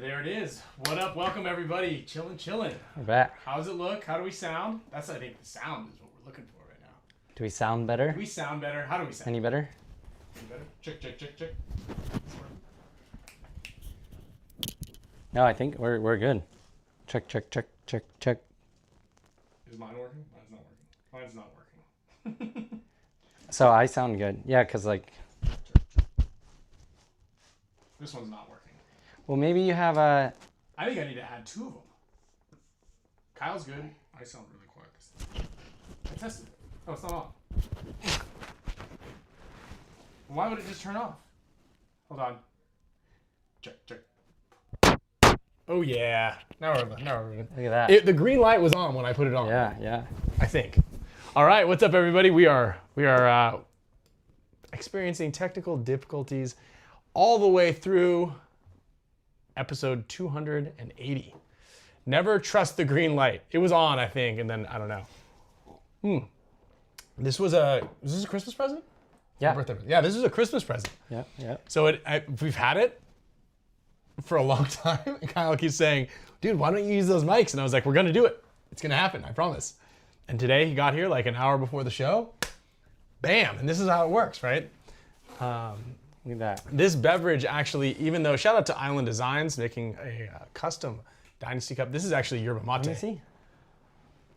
there it is. What up? Welcome everybody. Chillin'. We're back. How does it look? How do we sound? That's, I think, the sound is what we're looking for right now. Do we sound better? Do we sound better? How do we sound? Any better? Any better? Check. No, I think we're good. Check. Is mine working? Mine's not working. So I sound good. Yeah, because like... This one's not working. Well, maybe you have a... I think I need to add 2 of them. Kyle's good. I sound really quiet this time. I tested it. Oh, it's not on. Why would it just turn off? Hold on. Check. Oh yeah. Now we're good. Look at that. The green light was on when I put it on. Yeah. I think. All right, what's up, everybody? We are experiencing technical difficulties all the way through episode 280. Never trust the green light. It was on, I think, and then I don't know. Was this a Christmas present? Yeah. Birthday present. Yeah, this is a Christmas present. Yeah. So we've had it for a long time. And Kyle keeps saying, dude, why don't you use those mics? And I was like, we're gonna do it. It's gonna happen, I promise. And today he got here like an hour before the show. Bam, and this is how it works, right? Look at that. This beverage actually, even though, shout out to Island Designs making a custom Dynasty cup. This is actually yerba mate. Let me see.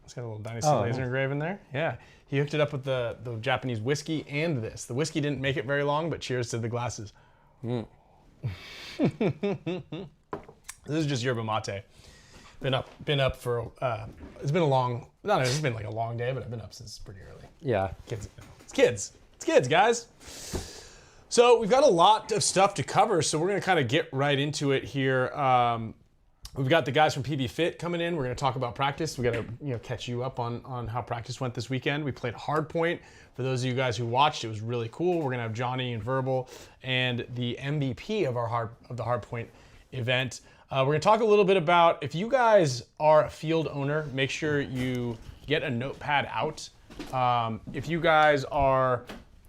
It's got a little Dynasty laser engraved in there. Yeah, he hooked it up with the Japanese whiskey and this. The whiskey didn't make it very long, but cheers to the glasses. This is just yerba mate. Been up for, it's been like a long day, but I've been up since pretty early. Yeah. It's kids, guys. So we've got a lot of stuff to cover, so we're gonna kind of get right into it here. We've got the guys from PB Fit coming in. We're gonna talk about practice. We gotta catch you up on how practice went this weekend. We played Hardpoint. For those of you guys who watched, it was really cool. We're gonna have Johnny and Verbal and the MVP of the Hardpoint event. We're gonna talk a little bit about, if you guys are a field owner, make sure you get a notepad out. If you guys are,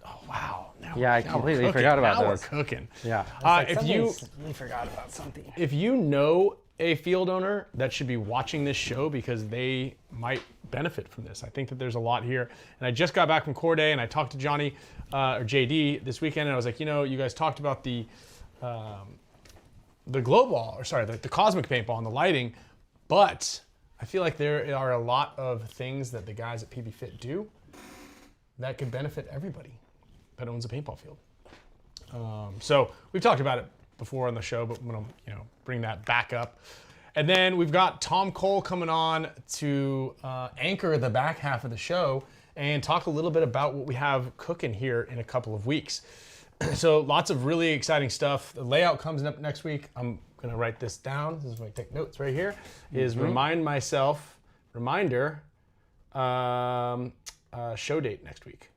oh wow. I completely forgot about those. We're cooking. Yeah. We forgot about something. If you know a field owner that should be watching this show because they might benefit from this, I think that there's a lot here. And I just got back from Core Day and I talked to Johnny or JD this weekend, and I was like, you guys talked about the glow ball, or sorry, the cosmic paintball and the lighting, but I feel like there are a lot of things that the guys at PB Fit do that could benefit everybody that owns a paintball field. So we've talked about it before on the show, but I'm gonna bring that back up. And then we've got Tom Cole coming on to anchor the back half of the show and talk a little bit about what we have cooking here in a couple of weeks. So lots of really exciting stuff. The layout comes up next week. I'm gonna write this down. This is my take notes right here. Is reminder, show date next week.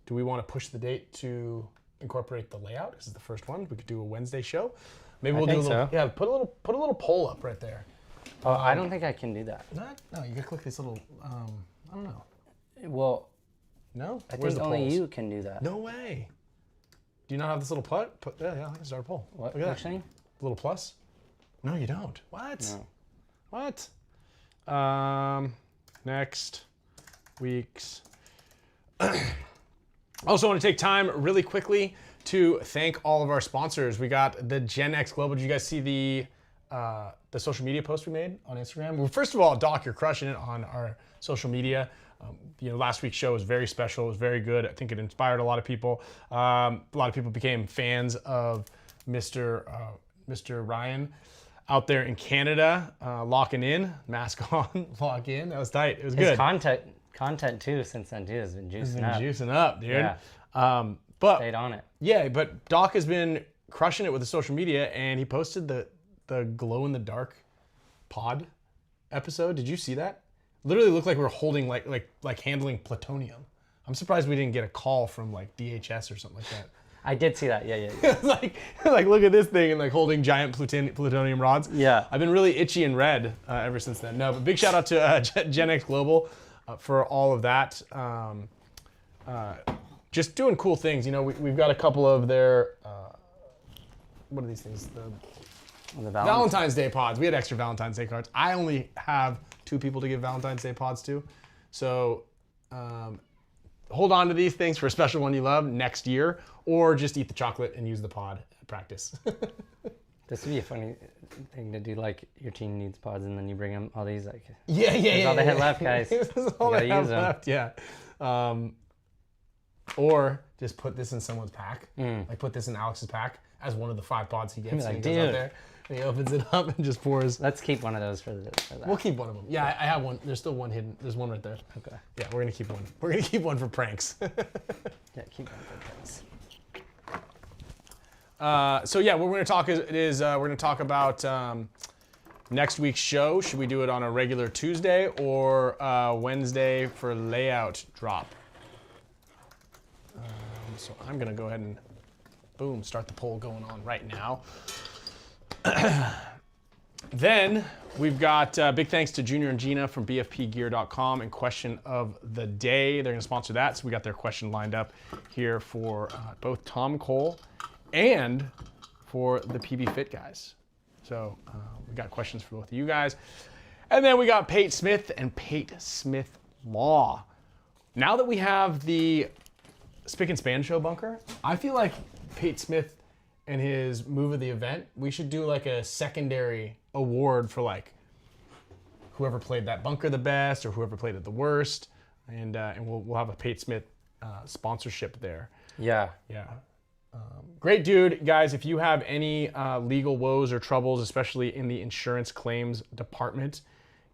Do we want to push the date to incorporate the layout? This is the first one. We could do a Wednesday show. Maybe we'll do a little. So. Yeah, put a little poll up right there. Oh, I don't think I can do that. No, you gotta click this little. I don't know. Well, no. I think only you can do that. No way. Do you not have this little yeah, I can start a poll. What? Look at that. Little plus. No, you don't. What? No. What? Next week's. Also want to take time really quickly to thank all of our sponsors. We got the Gen X Global. Did you guys see the social media post we made on Instagram? Well, first of all, Doc, you're crushing it on our social media. Last week's show was very special. It was very good. I think it inspired a lot of people. A lot of people became fans of Mr. Ryan out there in Canada, locking in, mask on, lock in. That was tight. It was good. Content too since then too has been juicing up, dude. Yeah. But stayed on it. Yeah, but Doc has been crushing it with the social media, and he posted the glow in the dark pod episode. Did you see that? Literally looked like we were holding like handling plutonium. I'm surprised we didn't get a call from like DHS or something like that. I did see that. Yeah. like look at this thing and like holding giant plutonium rods. Yeah. I've been really itchy and red ever since then. No, but big shout out to Gen X Global for all of that. Just doing cool things. We've got a couple of their what are these things? The Valentine's Day pods. We had extra Valentine's Day cards. I only have 2 people to give Valentine's Day pods to. So hold on to these things for a special one you love next year, or just eat the chocolate and use the pod at practice. This would be a funny thing to do, like your team needs pods and then you bring them all these like. Yeah. All they had left, guys. This is all they have left. Yeah. Or just put this in someone's pack. Like put this in Alex's pack as one of the 5 pods he gets. Like, and he goes out there and he opens it up and just pours. Let's keep one of those for that. We'll keep one of them. Yeah, I have one. There's still one hidden. There's one right there. Okay. Yeah, we're gonna keep one. We're gonna keep one for pranks. Yeah, keep one for pranks. So yeah, what we're gonna talk is we're gonna talk about next week's show. Should we do it on a regular Tuesday or Wednesday for layout drop? So I'm gonna go ahead and boom, start the poll going on right now. Then we've got big thanks to Junior and Gina from BFPGear.com and question of the day. They're gonna sponsor that, so we got their question lined up here for both Tom Cole and for the PB Fit guys. So we got questions for both of you guys. And then we got Pate Smith and Pate Smith Law. Now that we have the Spick and Span Show bunker, I feel like Pate Smith and his move of the event, we should do like a secondary award for like whoever played that bunker the best or whoever played it the worst. And we'll have a Pate Smith sponsorship there. Yeah. Yeah. Great dude. Guys, if you have any legal woes or troubles, especially in the insurance claims department,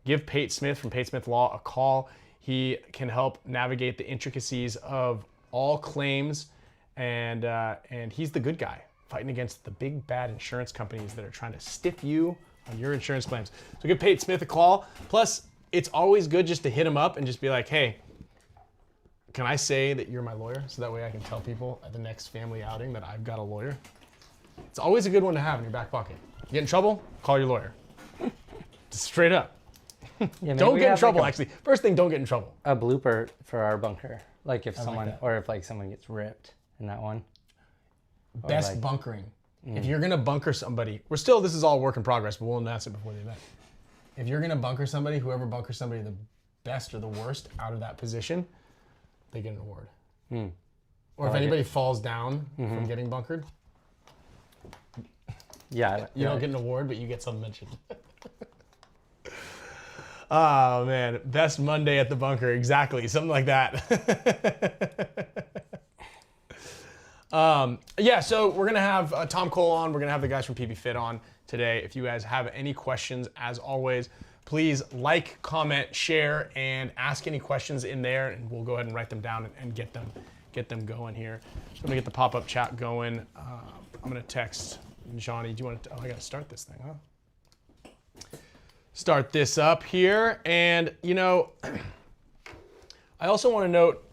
give Pate Smith from Pate Smith Law a call. He can help navigate the intricacies of all claims, and he's the good guy fighting against the big bad insurance companies that are trying to stiff you on your insurance claims. So give Pate Smith a call. Plus, it's always good just to hit him up and just be like, hey, can I say that you're my lawyer? So that way I can tell people at the next family outing that I've got a lawyer. It's always a good one to have in your back pocket. You get in trouble, call your lawyer. Just straight up. Yeah, don't get in trouble, actually. First thing, don't get in trouble. A blooper for our bunker. Like if someone, that. or if like someone gets ripped in that one. Best like, bunkering. If you're gonna bunker somebody, this is all work in progress, but we'll announce it before the event. If you're gonna bunker somebody, whoever bunkers somebody the best or the worst out of that position, they get an award. Or if anybody falls down from getting bunkered, yeah, you don't get an award, but you get some mention. Oh man, best Monday at the bunker, exactly, something like that. Yeah, so we're gonna have Tom Cole on. We're gonna have the guys from PB Fit on today. If you guys have any questions, as always, please like, comment, share, and ask any questions in there, and we'll go ahead and write them down and get them going here. So I'm gonna get the pop-up chat going. I'm gonna text Johnny. Do you want to? Oh, I gotta start this thing, huh? Start this up here, and you know, I also want to note,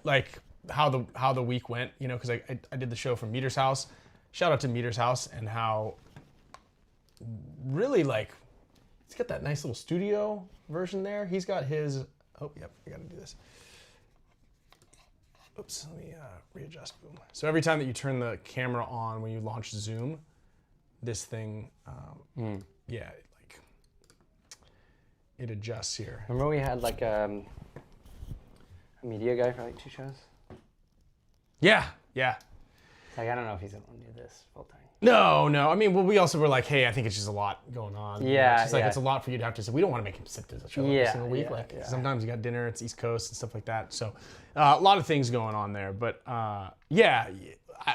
like how the week went. You know, because I did the show from Meter's house. Shout out to Meter's house and how really like. He's got that nice little studio version there. He's got his, oh, yep, I gotta do this. Oops, let me readjust, boom. So every time that you turn the camera on when you launch Zoom, this thing, yeah, like, it adjusts here. Remember we had like a media guy for like 2 shows? Yeah. Like, I don't know if he's gonna do this full time. No. I mean, well, we also were like, hey, I think it's just a lot going on. Yeah, it's just like it's a lot for you to have to say. We don't want to make him sit through the show every single week. Sometimes you got dinner, it's East Coast and stuff like that. So a lot of things going on there. But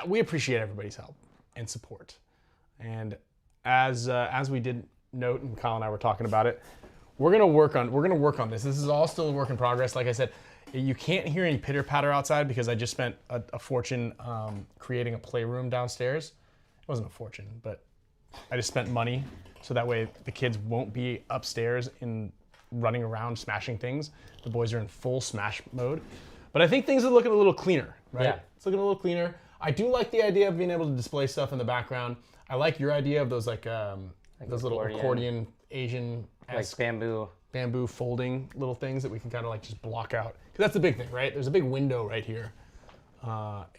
we appreciate everybody's help and support. And as we did note, and Kyle and I were talking about it, we're gonna work on this. This is all still a work in progress. Like I said, you can't hear any pitter patter outside because I just spent a fortune creating a playroom downstairs. It wasn't a fortune, but I just spent money so that way the kids won't be upstairs in running around smashing things. The boys are in full smash mode. But I think things are looking a little cleaner, right? Yeah. It's looking a little cleaner. I do like the idea of being able to display stuff in the background. I like your idea of those like those little accordion Asian like bamboo folding little things that we can kind of like just block out. Because that's the big thing, right? There's a big window right here.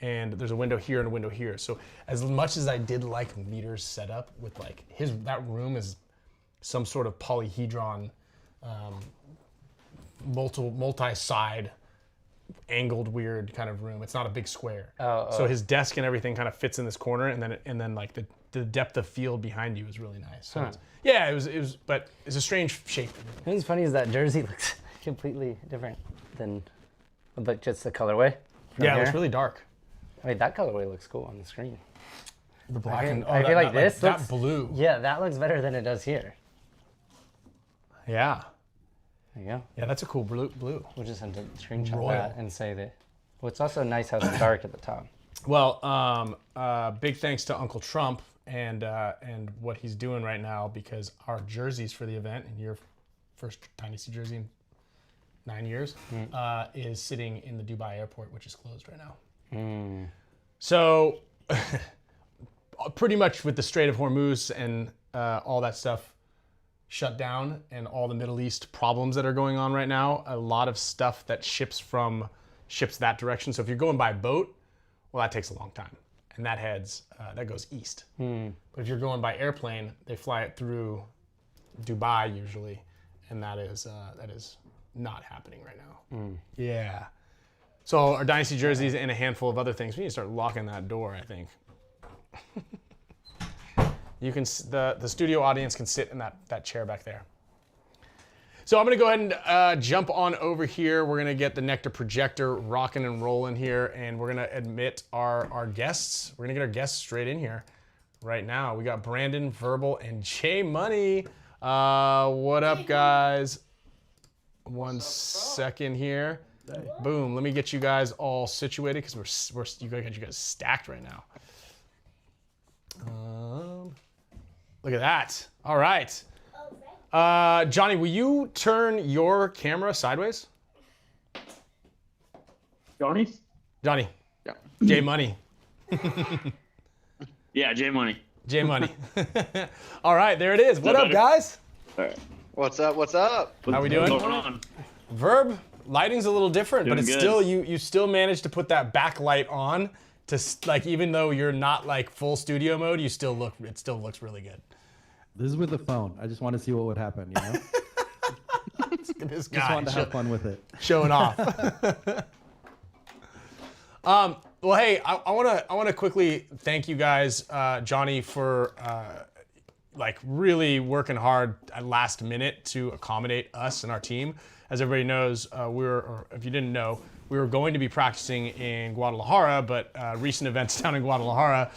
and there's a window here and a window here. So as much as I did like Meter's setup with like that room is some sort of polyhedron, multi-side, angled weird kind of room. It's not a big square. So his desk and everything kind of fits in this corner, and then like the depth of field behind you is really nice. So yeah, it was, but it's a strange shape. What's funny is that jersey looks completely different than, but just the colorway. Yeah, it looks really dark. Wait, that colorway looks cool on the screen. The black and I feel like this that looks, blue. Yeah, that looks better than it does here. Yeah. There you go. Yeah, that's a cool blue. We'll just have to screenshot Royal. that and say that. Well, it's also nice how it's dark at the top. Well, big thanks to Uncle Trump and what he's doing right now, because our jerseys for the event, and your first Dynasty jersey in 9 years, is sitting in the Dubai airport, which is closed right now. So pretty much with the Strait of Hormuz and all that stuff shut down, and all the Middle East problems that are going on right now, a lot of stuff that ships that direction. So if you're going by boat, well, that takes a long time, and that goes east. But if you're going by airplane, they fly it through Dubai usually, and that is not happening right now. Yeah. So our Dynasty jerseys and a handful of other things. We need to start locking that door, I think. You can, the studio audience can sit in that chair back there. So I'm gonna go ahead and jump on over here. We're gonna get the NECTR projector rocking and rolling here, and we're gonna admit our guests. We're gonna get our guests straight in here right now. We got Brandon, Verbal, and J Money. What up, guys? One second here. Boom. Let me get you guys all situated, because you guys stacked right now. Look at that. All right. Johnny, will you turn your camera sideways? Johnny? Johnny. Yeah. J Money. Yeah, J Money. J Money. All right, there it is. What up, guys? All right. What's up? What's up? How we doing? What's going on? Verb, lighting's a little different, but Doing it's good. still, you still managed to put that backlight on to, like, even though you're not like full studio mode, it still looks really good. This is with the phone. I just want to see what would happen, you know? This Just guy wanted to have fun with it. showing off. Well, hey, I want to quickly thank you guys, Johnny, for like really working hard at last minute to accommodate us and our team. As everybody knows, or if you didn't know, we were going to be practicing in Guadalajara, but recent events down in Guadalajara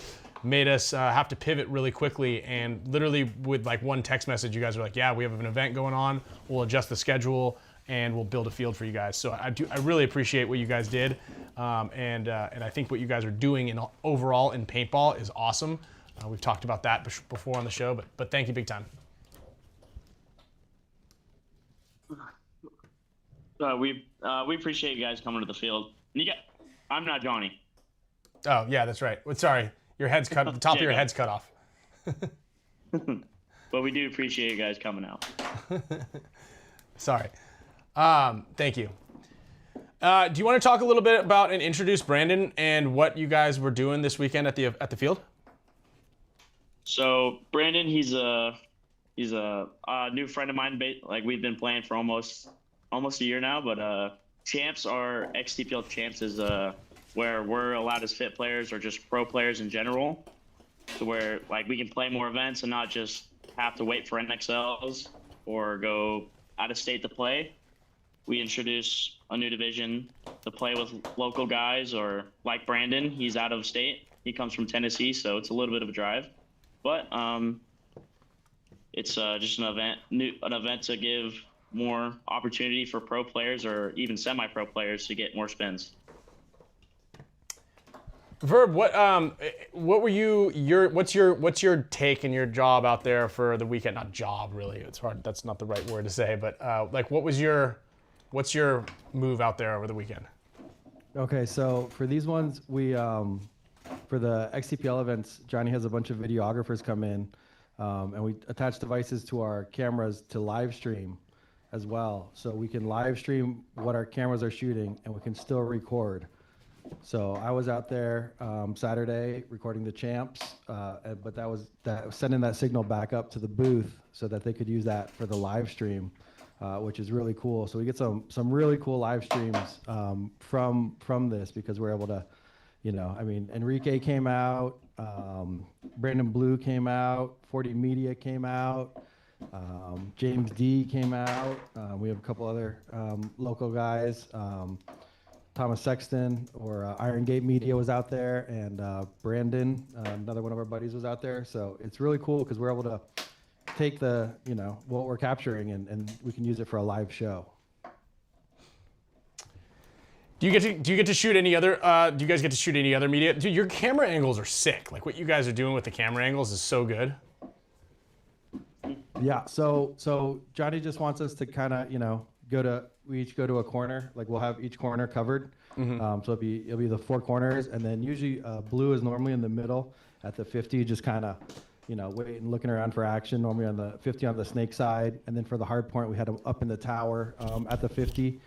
made us have to pivot really quickly, and literally with like one text message, you guys were like, yeah, we have an event going on, we'll adjust the schedule, and we'll build a field for you guys. So I really appreciate what you guys did, and I think what you guys are doing overall in paintball is awesome. We've talked about that before on the show, but thank you big time. We appreciate you guys coming to the field. And I'm not Johnny. Oh yeah, that's right. Sorry, your head's cut. The top of your head's cut off. But we do appreciate you guys coming out. Sorry. Thank you. Do you want to talk a little bit about and introduce Brandon and what you guys were doing this weekend at the field? So Brandon, he's a new friend of mine. Like, we've been playing for almost a year now. But champs, our XTPL champs, is where we're allowed as fit players or just pro players in general, to where like we can play more events and not just have to wait for NXLs or go out of state to play. We introduce a new division to play with local guys, or like Brandon, he's out of state. He comes from Tennessee, so it's a little bit of a drive. But it's just an event to give more opportunity for pro players or even semi-pro players to get more spins. Verb, what were what's your take and your job out there for the weekend? Not job, really. It's hard. That's not the right word to say. But like, what's your move out there over the weekend? Okay, so for these ones, we for the XTPL events, Johnny has a bunch of videographers come in, and we attach devices to our cameras to live stream as well. So we can live stream what our cameras are shooting, and we can still record. So I was out there Saturday recording the champs, but that was sending that signal back up to the booth so that they could use that for the live stream, which is really cool. So we get some really cool live streams from this because we're able to, I mean, Enrique came out, Brandon Blue came out, 40 Media came out, James D came out. We have a couple other local guys. Thomas Sexton or Iron Gate Media was out there, and Brandon, another one of our buddies, was out there. So it's really cool because we're able to take the, what we're capturing and we can use it for a live show. Do you get to shoot any other? Do you guys get to shoot any other media? Dude, your camera angles are sick. Like what you guys are doing with the camera angles is so good. Yeah. So Johnny just wants us to kind of, we each go to a corner. Like we'll have each corner covered. So it'll be the 4 corners, and then usually Blue is normally in the middle at the 50, just kind of, waiting, looking around for action. Normally on the 50 on the snake side, and then for the hard point, we had him up in the tower at the 50.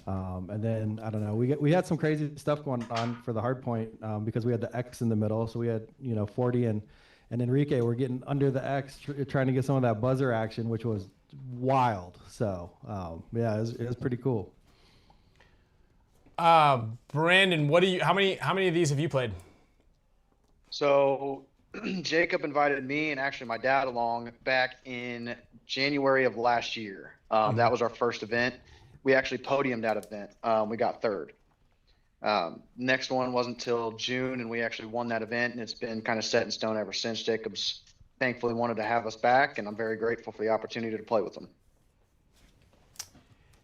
And then I don't know, we had some crazy stuff going on for the hard point because we had the X in the middle. So we had 40 and Enrique were getting under the X trying to get some of that buzzer action, which was wild. So yeah, it was pretty cool. Brandon, how many of these have you played? So Jacob invited me and actually my dad along back in January of last year. That was our first event. We actually podiumed that event. We got 3rd. Next one wasn't until June, and we actually won that event, and it's been kind of set in stone ever since. Jacob's thankfully wanted to have us back, and I'm very grateful for the opportunity to play with them.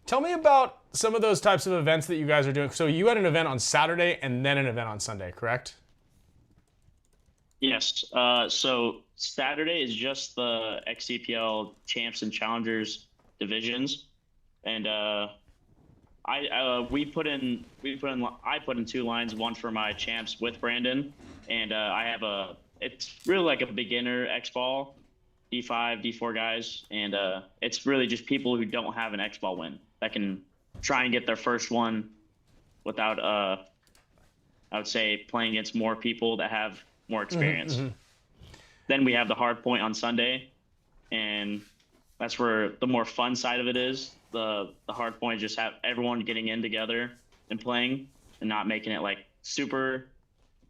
Tell me about some of those types of events that you guys are doing. So you had an event on Saturday and then an event on Sunday, correct? Yes. So Saturday is just the XCPL Champs and Challengers divisions, and I put in 2 lines, one for my champs with Brandon, and I have it's really like a beginner X-ball, D5, D4 guys, and it's really just people who don't have an X-ball win that can try and get their first one without I would say playing against more people that have more experience. Then we have the hard point on Sunday, and that's where the more fun side of it is. The hard point just have everyone getting in together and playing and not making it like super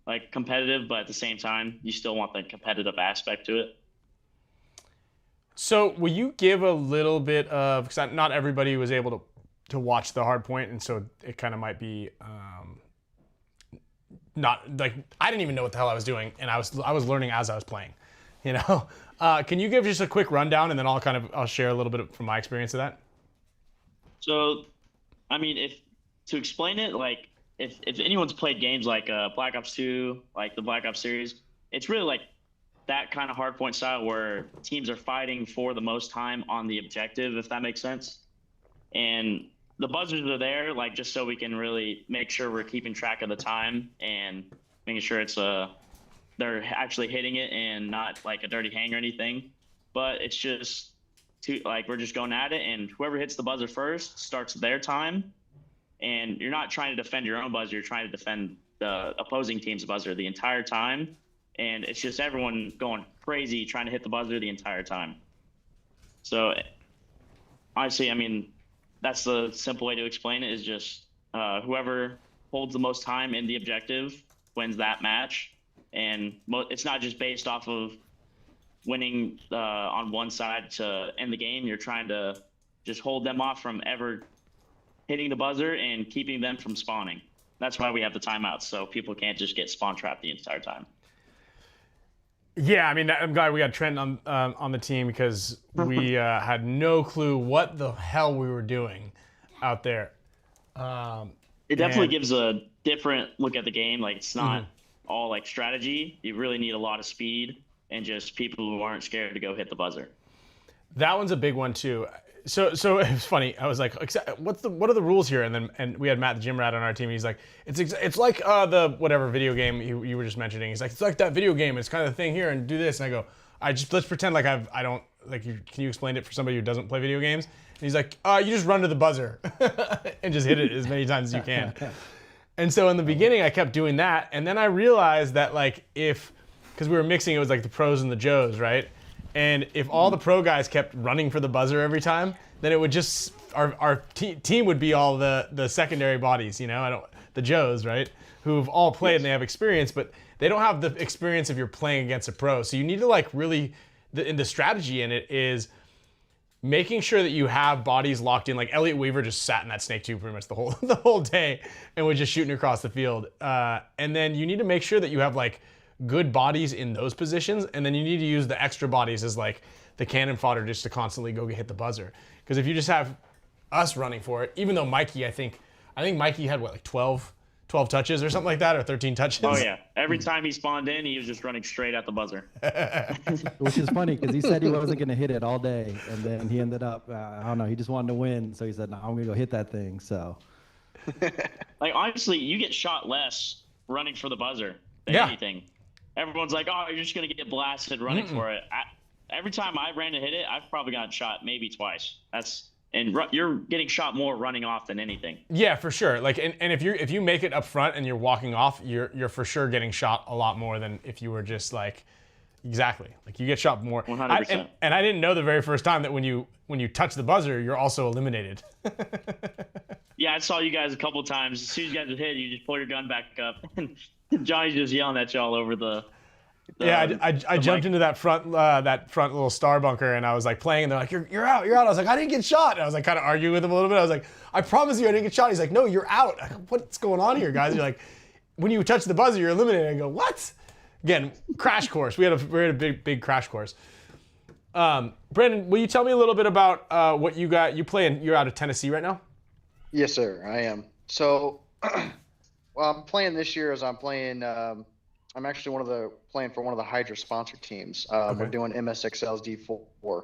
like competitive, but at the same time you still want the competitive aspect to it. So will you give a little bit of, because not everybody was able to watch the hard point, and so it kind of might be not like, I didn't even know what the hell I was doing, and I was learning as I was playing, Can you give just a quick rundown, and then I'll share a little bit from my experience of that? So, I mean, to explain it, like if anyone's played games like Black Ops 2, like the Black Ops series, it's really like that kind of hardpoint style where teams are fighting for the most time on the objective, if that makes sense. And the buzzers are there, like just so we can really make sure we're keeping track of the time and making sure it's they're actually hitting it and not like a dirty hang or anything. But it's just we're just going at it, and whoever hits the buzzer first starts their time. And you're not trying to defend your own buzzer, you're trying to defend the opposing team's buzzer the entire time. And it's just everyone going crazy trying to hit the buzzer the entire time. So honestly, I mean, that's the simple way to explain it, is just whoever holds the most time in the objective wins that match. And it's not just based off of winning on one side to end the game. You're trying to just hold them off from ever hitting the buzzer and keeping them from spawning. That's why we have the timeouts, so people can't just get spawn trapped the entire time. Yeah, I mean, I'm glad we got Trent on the team, because we had no clue what the hell we were doing out there. It definitely gives a different look at the game. Like, it's not all like strategy. You really need a lot of speed and just people who aren't scared to go hit the buzzer. That one's a big one too. So it was funny. I was like, what are the rules here? And we had Matt the gym rat on our team. And he's like, it's like the whatever video game you were just mentioning. He's like, it's like that video game. It's kind of the thing here, and do this. And I go, let's pretend like I don't like. Can you explain it for somebody who doesn't play video games? And he's like, you just run to the buzzer and just hit it as many times as you can. And so in the beginning, I kept doing that. And then I realized that like because we were mixing, it was like the pros and the Joes, right? And if all the pro guys kept running for the buzzer every time, then it would just, our team would be all the secondary bodies, you know, the Joes, right? Who've all played and they have experience, but they don't have the experience if you're playing against a pro. So you need to like really, the strategy in it is making sure that you have bodies locked in. Like Elliot Weaver just sat in that snake tube pretty much the whole day and was just shooting across the field. And then you need to make sure that you have like good bodies in those positions, and then you need to use the extra bodies as like the cannon fodder just to constantly go hit the buzzer. Because if you just have us running for it, even though Mikey, I think Mikey had what, like 12 touches or something like that, or 13 touches. Oh yeah, every time he spawned in, he was just running straight at the buzzer. Which is funny because he said he wasn't going to hit it all day, and then he ended up, I don't know, he just wanted to win, so he said, "No, I'm going to go hit that thing." So, like honestly, you get shot less running for the buzzer than anything. Everyone's like, "Oh, you're just going to get blasted running for it." Every time I ran to hit it, I've probably gotten shot maybe twice. You're getting shot more running off than anything. Yeah, for sure. Like, and if you make it up front and you're walking off, you're for sure getting shot a lot more than if you were just like, exactly. Like you get shot more. 100%. And I didn't know the very first time that when you touch the buzzer, you're also eliminated. Yeah, I saw you guys a couple times. As soon as you guys would hit, you just pull your gun back up, and Johnny's just yelling at y'all over the. I jumped into that front little star bunker, and I was like playing, and they're like, you're out. I was like, I didn't get shot. And I was like kind of arguing with him a little bit. I was like, I promise you I didn't get shot. He's like, no, you're out. I go, what's going on here, guys? You're like, when you touch the buzzer, you're eliminated. I go, what? Again, crash course. We had a big crash course. Brandon, will you tell me a little bit about what you got? You're out of Tennessee right now? Yes, sir, I am. So, well, I'm playing this year as I'm playing. I'm actually playing for one of the Hydra sponsor teams. We're doing MSXL's D4.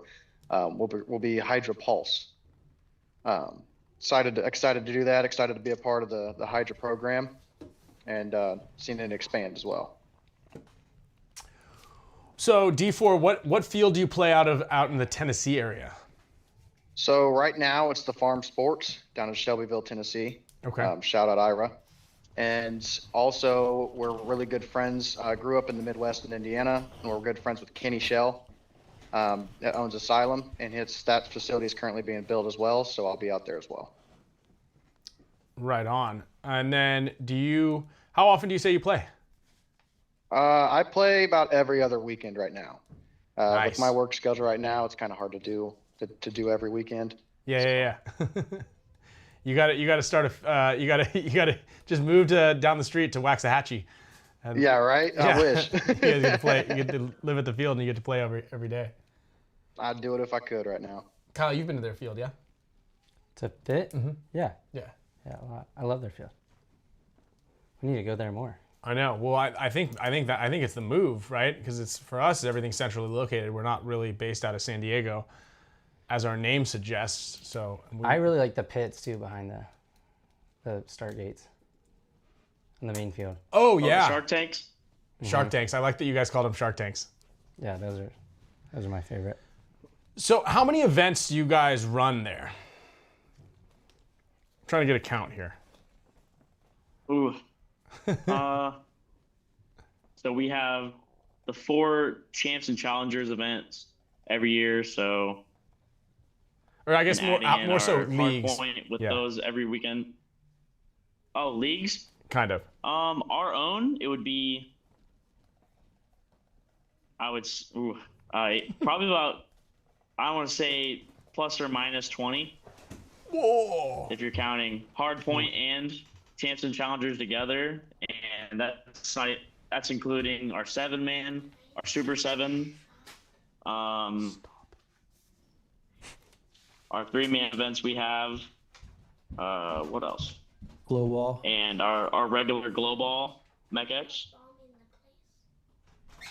We'll be Hydra Pulse. Excited to do that. Excited to be a part of the Hydra program, and seeing it expand as well. So D4, what field do you play out in the Tennessee area? So right now it's the Farm Sports down in Shelbyville, Tennessee. Okay. Shout out Ira. And also we're really good friends. I grew up in the Midwest in Indiana, and we're good friends with Kenny Shell, that owns Asylum, and that facility is currently being built as well. So I'll be out there as well. Right on. And then how often do you say you play? I play about every other weekend right now. Nice. With my work schedule right now, it's kind of hard to do every weekend. Yeah. You got to start you got to just move down the street to Waxahachie. Yeah, right. Yeah. I wish. You get to play. You get to live at the field and you get to play every day. I'd do it if I could right now. Kyle, you've been to their field, yeah? To Pate? Mm-hmm. Yeah, Yeah. a lot. I love their field. We need to go there more. I know. Well, I think it's the move, right? Because it's for us, everything's centrally located. We're not really based out of San Diego, as our name suggests. So I really like the pits too behind the start gates in the main field. Oh yeah, Shark tanks. Shark tanks. I like that you guys called them Shark tanks. Yeah, those are my favorite. So how many events do you guys run there? I'm trying to get a count here. Ooh. So we have the 4 champs and challengers events every year. So, or I guess more so leagues. Hardpoint with those every weekend. Oh, leagues? Kind of. Our own, it would be. Probably about. I want to say plus or minus 20. Whoa. If you're counting Hardpoint and champs and challengers together, and that's including our 7-man, our Super 7, our 3-man events we have. What else? Glow ball. And our regular glow ball Mech X.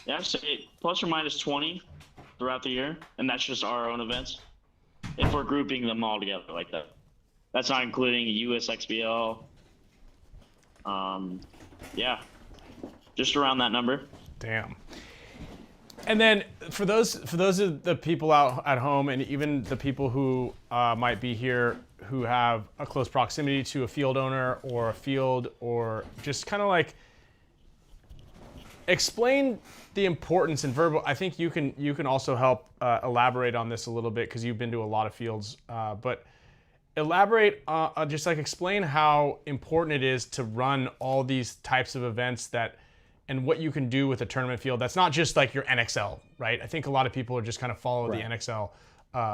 Yeah, I'd say plus or minus 20 throughout the year, and that's just our own events. If we're grouping them all together like that, that's not including USXBL. Yeah, just around that number. Damn. And then for those of the people out at home, and even the people who might be here who have a close proximity to a field owner or a field, or just kind of like explain the importance in verbal. I think you can also help elaborate on this a little bit because you've been to a lot of fields, but elaborate just like explain how important it is to run all these types of events and what you can do with a tournament field that's not just like your NXL, right? I think a lot of people are just kind of follow the NXL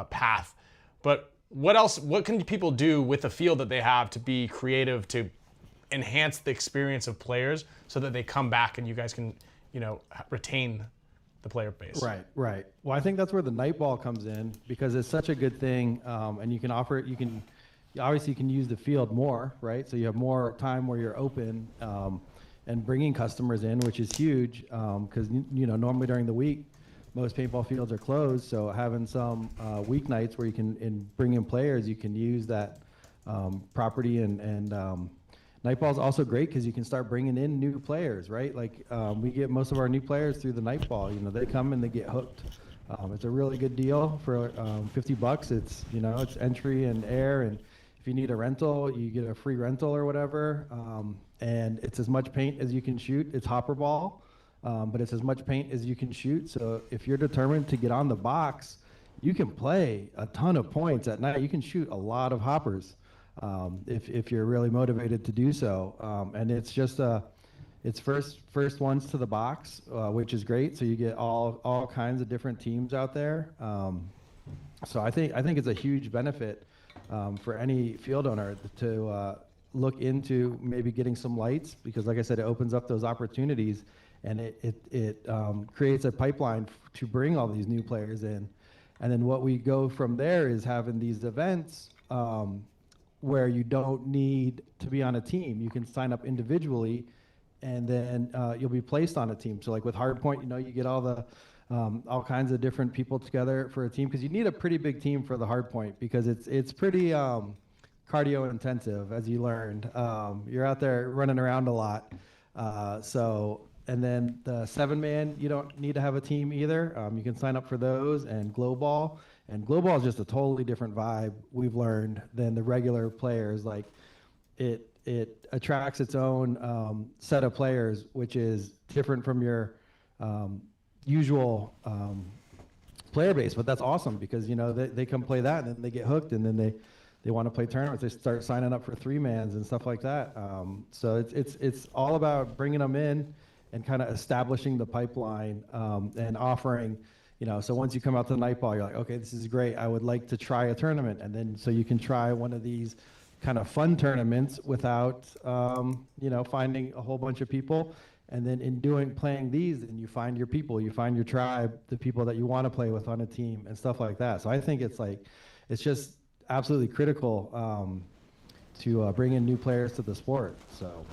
path. But what else, what can people do with a field that they have to be creative, to enhance the experience of players so that they come back and you guys can, retain the player base? Right. Well, I think that's where the night ball comes in, because it's such a good thing, and you can offer it. Obviously you can use the field more, right? So you have more time where you're open, and bringing customers in, which is huge, because normally during the week most paintball fields are closed. So having some weeknights where you can bring in players, you can use that property, and night ball is also great because you can start bringing in new players, right? Like we get most of our new players through the night ball. They come and they get hooked. It's a really good deal for $50. It's entry and air, and if you need a rental, you get a free rental or whatever. And it's as much paint as you can shoot. It's hopper ball, but it's as much paint as you can shoot. So if you're determined to get on the box, you can play a ton of points at night. You can shoot a lot of hoppers if you're really motivated to do so. And it's just it's first ones to the box, which is great. So you get all kinds of different teams out there. So I think it's a huge benefit for any field owner to look into maybe getting some lights, because like I said, it opens up those opportunities, and it creates a pipeline to bring all these new players in. And then what we go from there is having these events where you don't need to be on a team. You can sign up individually, and then you'll be placed on a team. So like with Hardpoint, you get all kinds of different people together for a team, because you need a pretty big team for the Hardpoint, because it's pretty cardio intensive, as you learned. You're out there running around a lot. And then the 7-man, you don't need to have a team either. You can sign up for those, and Glow Ball. And Glow Ball is just a totally different vibe, we've learned, than the regular players. Like it attracts its own set of players, which is different from your usual player base. But that's awesome, because they come play that, and then they get hooked, and then they want to play tournaments. They start signing up for 3-mans and stuff like that. So it's all about bringing them in and kind of establishing the pipeline, and offering, so once you come out to the night ball, you're like, okay, this is great. I would like to try a tournament. And then so you can try one of these kind of fun tournaments without, finding a whole bunch of people. And then in playing these, and you find your people, you find your tribe, the people that you want to play with on a team and stuff like that. So I think it's just absolutely critical to bring in new players to the sport. So.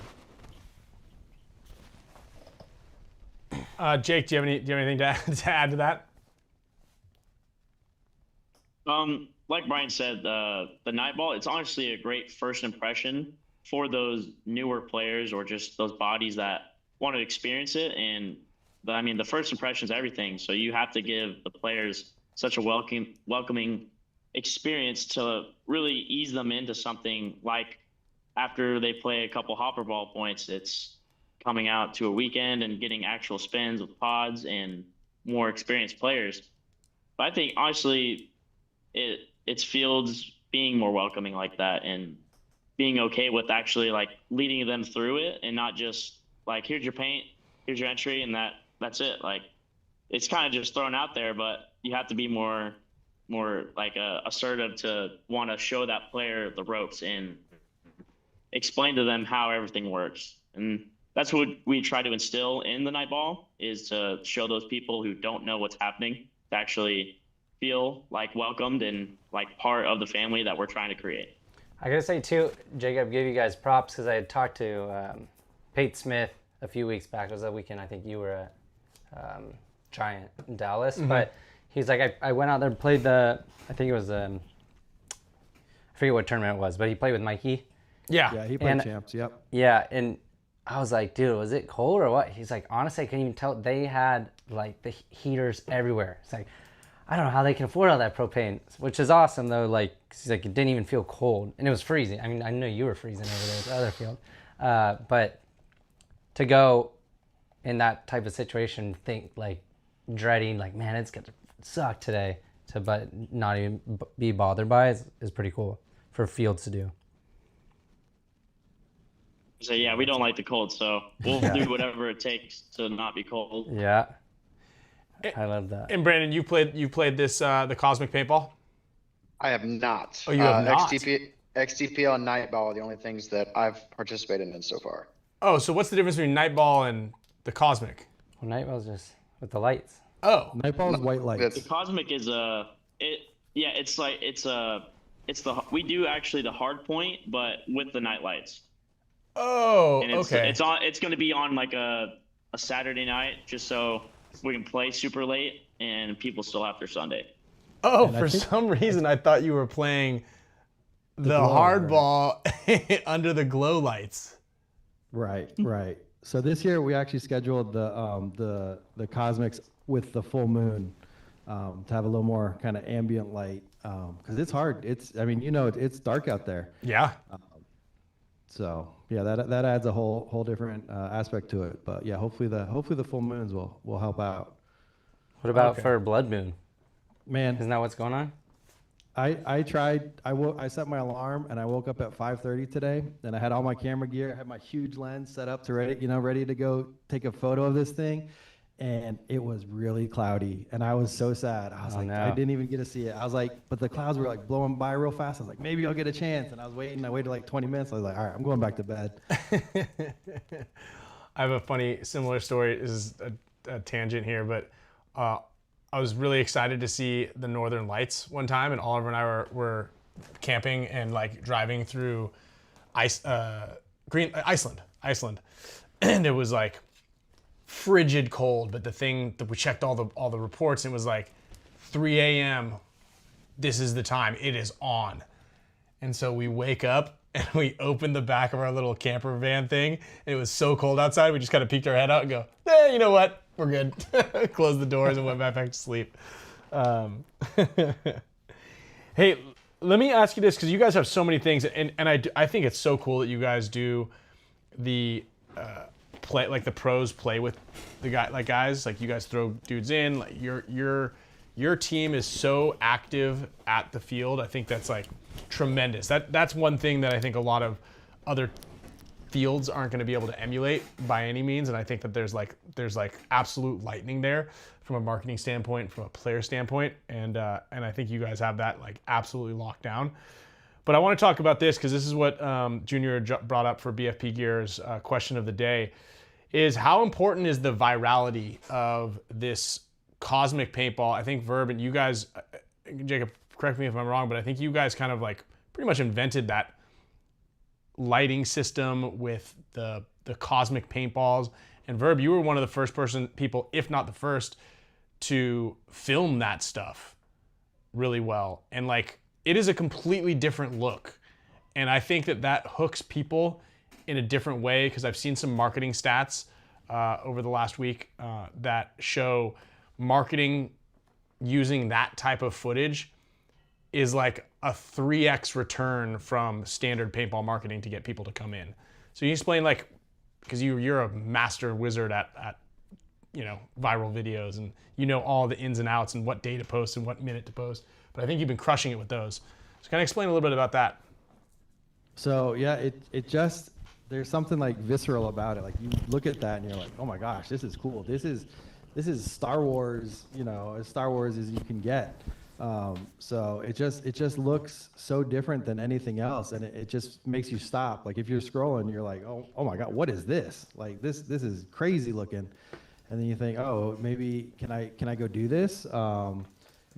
Jake, do you have anything to add to that? Like Brian said, the night ball, it's honestly a great first impression for those newer players, or just those bodies that want to experience it. And the first impression is everything. So you have to give the players such a welcoming experience to really ease them into something. Like after they play a couple hopper ball points, it's coming out to a weekend and getting actual spins with pods and more experienced players. But I think honestly, it's fields being more welcoming like that, and being okay with actually like leading them through it, and not just like, here's your paint, here's your entry, and that's it. Like it's kind of just thrown out there, but you have to be more like assertive to want to show that player the ropes and explain to them how everything works. And that's what we try to instill in the night ball, is to show those people who don't know what's happening to actually feel like welcomed and like part of the family that we're trying to create. I gotta say too, Jacob, give you guys props, because I had talked to Pate Smith a few weeks back. It was that weekend I think you were at Giant in Dallas. Mm-hmm. But he's like, I went out there and played I think it was I forget what tournament it was, but he played with Mikey. Yeah. Yeah, he played champs, yep. Yeah, and I was like, dude, was it cold or what? He's like, honestly, I couldn't even tell. They had like the heaters everywhere. It's like, I don't know how they can afford all that propane, which is awesome though. Like, he's like, it didn't even feel cold, and it was freezing. I mean, I know you were freezing over there at the other field, but to go in that type of situation, think like dreading, like, man, it's gonna suck today, but not even be bothered by it is pretty cool for fields to do. So yeah, we don't like the cold, so we'll do whatever it takes to not be cold. Yeah, I love that. And Brandon, you played this the Cosmic Paintball? I have not. Oh, you have not? XTPL and Nightball are the only things that I've participated in so far. Oh, so what's the difference between Nightball and the Cosmic? Well, Nightball's just with the lights. Oh, Nightball is white lights. The Cosmic is we do actually the Hardpoint, but with the night lights. oh, And it's, okay. It's going to be on like a Saturday night, just so we can play super late and people still have their Sunday. Oh, And I for think- some reason I thought you were playing the glow, hardball under the glow lights. Right, right. So this year we actually scheduled the Cosmics with the full moon to have a little more kind of ambient light because it's hard. I mean, it's dark out there. Yeah. So yeah, that adds a whole different aspect to it. But yeah, hopefully the full moons will help out. What about Okay. for Blood Moon? Man, Isn't that what's going on? I tried. I set my alarm and I woke up at 5:30 today, and I had all my camera gear. I had my huge lens set up to ready to go take a photo of this thing, and it was really cloudy, and I was so sad. I was like, no. I didn't even get to see it. I was like, but the clouds were like blowing by real fast. I was like, maybe I'll get a chance, and I was waiting. I waited like 20 minutes. I was like, all right, I'm going back to bed. I have a funny similar story. This is a tangent here, but I was really excited to see the Northern Lights one time, and Oliver and I were camping and like driving through Iceland, and it was like frigid cold. But the thing that we checked all the reports, and it was like 3 a.m. This is the time. It is on, and so we wake up and we opened the back of our little camper van thing, and it was so cold outside. We just kind of peeked our head out and go, you know what? We're good. Closed the doors and went back to sleep. Hey, let me ask you this, because you guys have so many things, and I think it's so cool that you guys do the play, like the pros play with the guys, like you guys throw dudes in, like your team is so active at the field. I think that's like tremendous. That's one thing that I think a lot of other fields aren't going to be able to emulate by any means, and I think that there's like absolute lightning there from a marketing standpoint, from a player standpoint, and I think you guys have that like absolutely locked down. But I want to talk about this because this is what Junior brought up for BFP Gear's question of the day, is how important is the virality of this Cosmic Paintball? I think Verb and you guys, Jacob, correct me if I'm wrong, but I think you guys kind of like pretty much invented that lighting system with the Cosmic Paintballs. And Verb, you were one of the first people, if not the first, to film that stuff really well. And like, it is a completely different look. And I think that hooks people in a different way, because I've seen some marketing stats over the last week that show marketing using that type of footage is like a 3x return from standard paintball marketing to get people to come in. So you explain, like, because you're a master wizard at viral videos, and you know all the ins and outs and what day to post and what minute to post. But I think you've been crushing it with those. So kind of explain a little bit about that. So yeah, it just, there's something like visceral about it. Like you look at that and you're like, oh my gosh, this is cool. This is Star Wars, as Star Wars as you can get. So it just looks so different than anything else, and it just makes you stop. Like if you're scrolling, you're like, oh my God, what is this? Like this is crazy looking. And then you think, oh, maybe can I go do this? And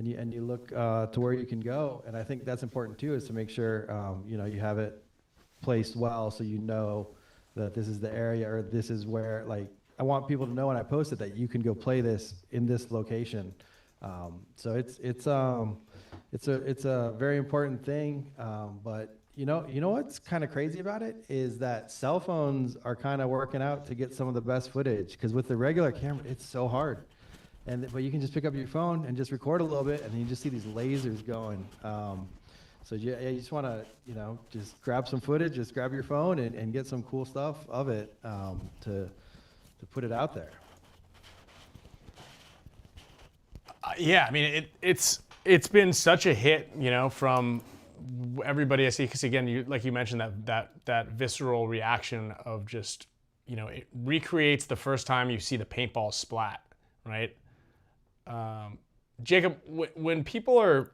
you look to where you can go. And I think that's important too, is to make sure you have it placed well, so you know that this is the area, or this is where, like, I want people to know when I post it that you can go play this in this location. So it's a very important thing, but You know what's kind of crazy about it is that cell phones are kind of working out to get some of the best footage, because with the regular camera, it's so hard. But you can just pick up your phone and just record a little bit, and then you just see these lasers going. So you just want to, just grab some footage, just grab your phone and get some cool stuff of it to put it out there. Yeah, I mean, it's been such a hit, from everybody I see, because again, like you mentioned, that visceral reaction of just, it recreates the first time you see the paintball splat, right? Jacob, when people are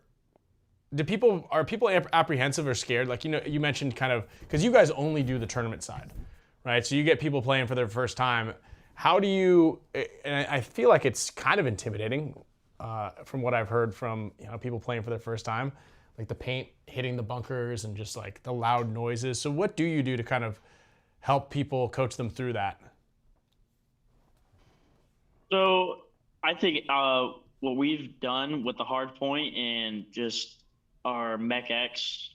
people apprehensive or scared? Like, you mentioned kind of, because you guys only do the tournament side, right? So you get people playing for their first time. How do you, and I feel like it's kind of intimidating from what I've heard from people playing for their first time, like the paint hitting the bunkers and just like the loud noises. So what do you do to kind of help people, coach them through that? So I think what we've done with the Hardpoint and just our MECX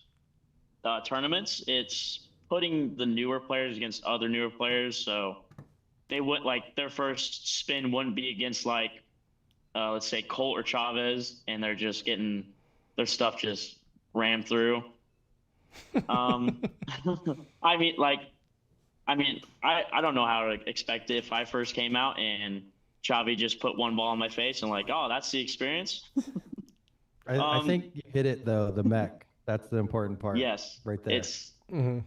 tournaments, it's putting the newer players against other newer players. So they would, like, their first spin wouldn't be against, like, let's say Colt or Chavez, and they're just getting their stuff just rammed through. I don't know how to expect it if I first came out and Chavi just put one ball in my face and like, oh, that's the experience. I think you hit it though, the mech. That's the important part. Yes, right there.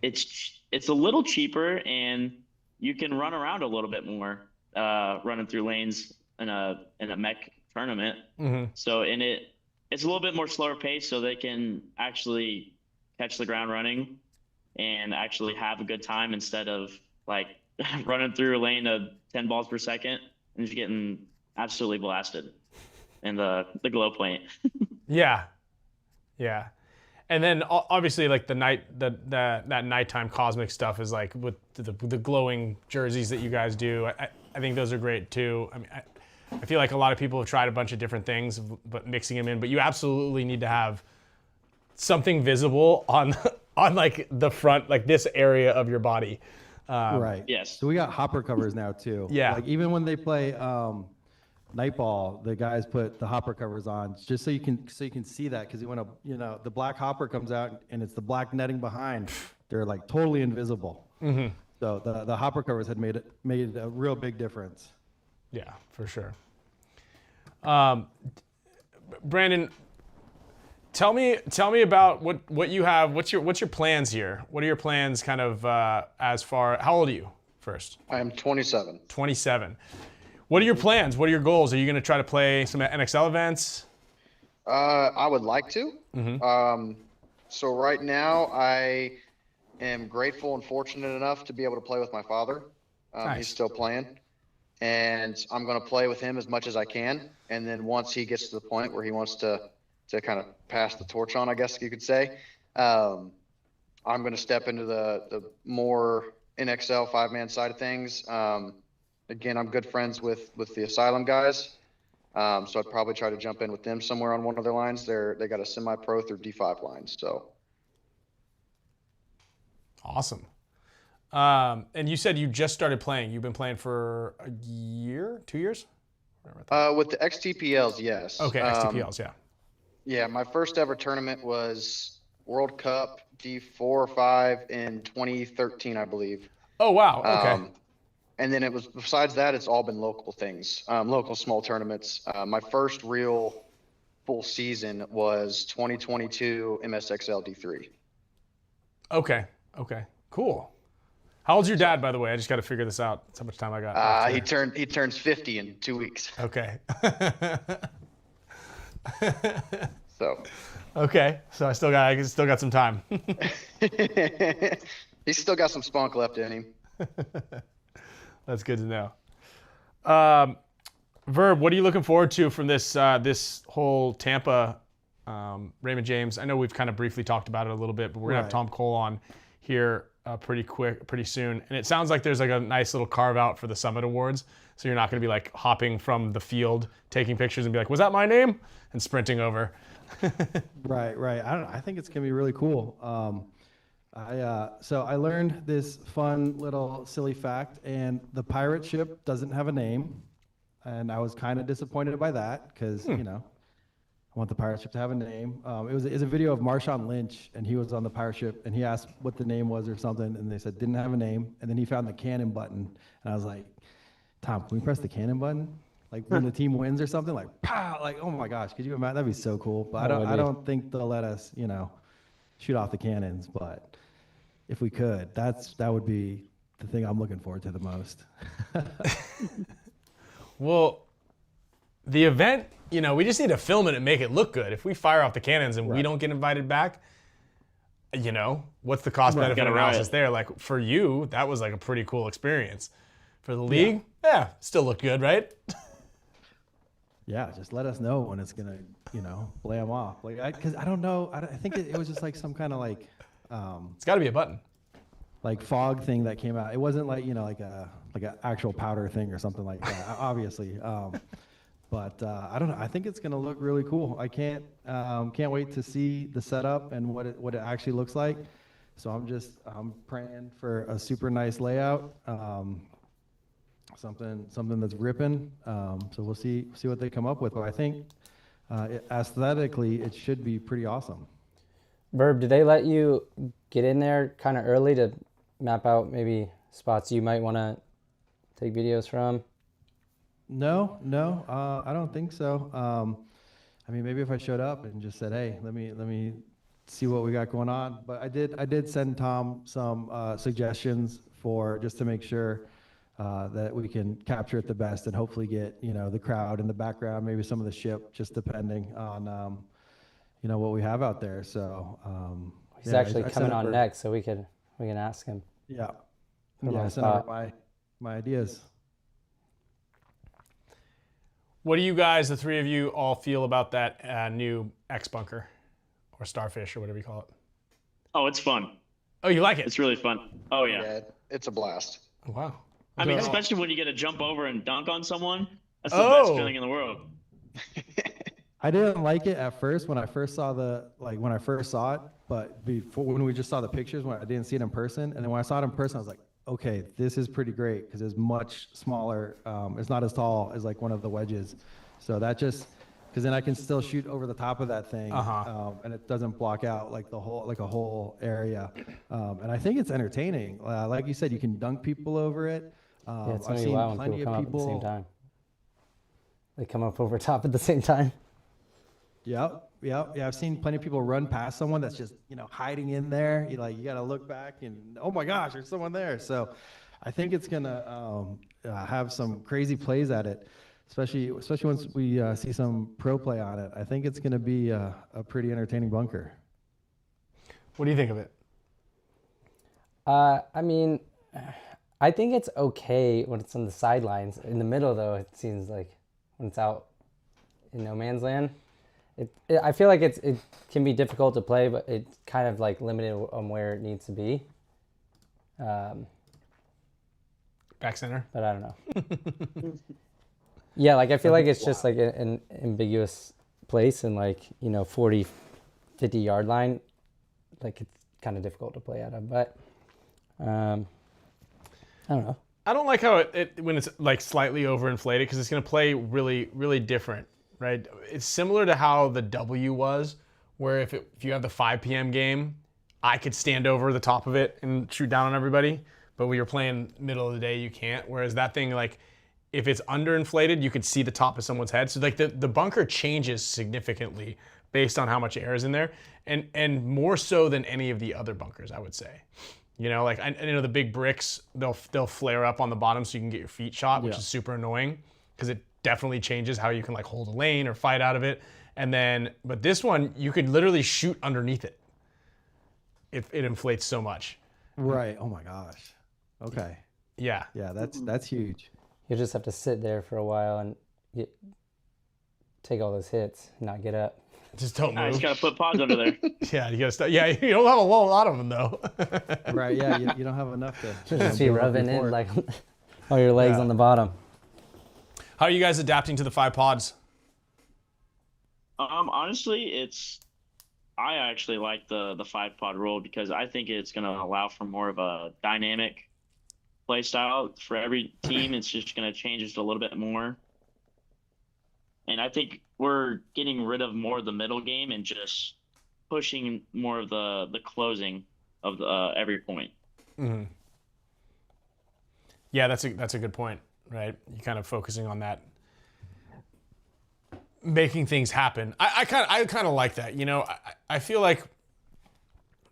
It's a little cheaper, and you can run around a little bit more, running through lanes in a mech tournament. So it's a little bit more slower pace, so they can actually catch the ground running and actually have a good time instead of like running through a lane of 10 balls per second and just getting absolutely blasted in the glow paint. Yeah. And then obviously like that nighttime cosmic stuff is like with the glowing jerseys that you guys do. I think those are great too. I mean, I feel like a lot of people have tried a bunch of different things, but mixing them in. But you absolutely need to have something visible on like the front, like this area of your body. Right. Yes. So we got hopper covers now too. Yeah. Like even when they play Nightball, the guys put the hopper covers on just so you can see that, because when the black hopper comes out and it's the black netting behind, they're like totally invisible. So the hopper covers had made a real big difference. Yeah, for sure. Brandon, tell me about what you have. What's your plans here? What are your plans kind of as far, how old are you first? I am 27. 27. What are your plans? What are your goals? Are you going to try to play some NXL events? I would like to. So right now I am grateful and fortunate enough to be able to play with my father. Nice. He's still playing. And I'm going to play with him as much as I can. And then once he gets to the point where he wants to kind of pass the torch on, I guess you could say, I'm going to step into the more NXL 5-man side of things. Again, I'm good friends with the Asylum guys. So I'd probably try to jump in with them somewhere on one of their lines. They got a semi-pro through D5 lines. So. Awesome. And you said you just started playing. You've been playing for a year, 2 years? With the XTPLs, yes. Okay, XTPLs, yeah. Yeah, my first ever tournament was World Cup D4 or 5 in 2013, I believe. Oh, wow. Okay. And then besides that, it's all been local things, local small tournaments. My first real full season was 2022 MSXL D3. Okay. Cool. How old's your dad, by the way? I just got to figure this out. That's how much time I got. He turns 50 in 2 weeks. Okay. So. Okay. So I still got some time. He's still got some spunk left in him. That's good to know. Verb, what are you looking forward to from this whole Tampa Raymond James? I know we've kind of briefly talked about it a little bit, but we're gonna have Tom Cole on here pretty soon. And it sounds like there's like a nice little carve out for the Summit Awards. So you're not gonna be like hopping from the field, taking pictures and be like, was that my name? And sprinting over. Right. I think it's gonna be really cool. So I learned this fun little silly fact, and the pirate ship doesn't have a name, and I was kind of disappointed by that because you know I want the pirate ship to have a name. It's a video of Marshawn Lynch, and he was on the pirate ship, and he asked what the name was or something, and they said didn't have a name, and then he found the cannon button, and I was like, Tom, can we press the cannon button? Like when the team wins or something, like pow! Like oh my gosh, could you imagine? That'd be so cool. But I don't think they'll let us, you know, shoot off the cannons. But if we could, that would be the thing I'm looking forward to the most. Well, the event, you know, we just need to film it and make it look good. If we fire off the cannons and we don't get invited back, you know, what's the cost benefit analysis there? Like for you, that was like a pretty cool experience. For the league, yeah still looked good, right? Yeah, just let us know when it's gonna, you know, play them off. Like, because I don't know. I think it was just like some kind of like, It's got to be a button. like fog thing that came out. It wasn't like, you know, like an actual powder thing or something like that. Obviously, but I don't know. I think it's gonna look really cool. I can't wait to see the setup and what it actually looks like. So I'm praying for a super nice layout. Something that's ripping. So we'll see what they come up with. But I think aesthetically, it should be pretty awesome. Verb, did they let you get in there kind of early to map out maybe spots you might want to take videos from? No, I don't think so. I mean, maybe if I showed up and just said, "Hey, let me see what we got going on." But I did send Tom some suggestions for just to make sure that we can capture it the best and hopefully get, you know, the crowd in the background, maybe some of the ship, just depending on you know what we have out there. So He's actually coming on next, so we can ask him. Yeah, Put him on I the sent over spot. my ideas. What do you guys, the three of you, all feel about that new X bunker or starfish or whatever you call it? Oh, it's fun. Oh, you like it? It's really fun. Oh yeah. Yeah, it's a blast. Wow. I mean, So- especially when you get to jump over and dunk on someone. That's the best feeling in the world. I didn't like it at first when I first saw it, but before when we just saw the pictures, when I didn't see it in person, and then when I saw it in person, I was like, okay, this is pretty great because it's much smaller. It's not as tall as like one of the wedges, so that just because then I can still shoot over the top of that thing, and it doesn't block out like a whole area, and I think it's entertaining. Like you said, you can dunk people over it. Yeah, it's I've gonna be seen wild when plenty people come of up at the same people. time. They come up over top at the same time. Yeah. I've seen plenty of people run past someone that's just, you know, hiding in there. You got to look back and, oh my gosh, there's someone there. So I think it's going to have some crazy plays at it, especially once we see some pro play on it. I think it's going to be a pretty entertaining bunker. What do you think of it? I mean, I think it's okay when it's on the sidelines. In the middle, though, it seems like when it's out in no man's land, I feel like it can be difficult to play, but it's kind of like limited on where it needs to be. Back center. But I don't know. Yeah, like I feel like it's just like an ambiguous place and like, you know, 40, 50 yard line. Like it's kind of difficult to play out of, but I don't know. I don't like how it when it's like slightly overinflated because it's going to play really, really different, right? It's similar to how the W was, where if you have the 5 p.m. game, I could stand over the top of it and shoot down on everybody. But when you're playing middle of the day, you can't. Whereas that thing, like, if it's underinflated, you can see the top of someone's head. So like the bunker changes significantly based on how much air is in there, and more so than any of the other bunkers, I would say. You know, like I know the big bricks, they'll flare up on the bottom so you can get your feet shot, which is super annoying because it definitely changes how you can like hold a lane or fight out of it. And then, but this one, you could literally shoot underneath it if it inflates so much. Right. Oh my gosh. Okay. Yeah. Yeah, that's huge. You just have to sit there for a while and take all those hits and not get up. Just don't move. I just gotta put paws under there. Yeah, you gotta stop. Yeah, you don't have a lot of them though. Right. Yeah, you don't have enough to Just be rubbing in like all your legs on the bottom. How are you guys adapting to the 5 pods? Honestly, it's I actually like the 5 pod rule because I think it's going to allow for more of a dynamic play style for every team. It's just going to change just a little bit more. And I think we're getting rid of more of the middle game and just pushing more of the closing of the every point. Mm-hmm. Yeah, that's a good point, right? You're kind of focusing on that, making things happen. I kind of like that. You know, I feel like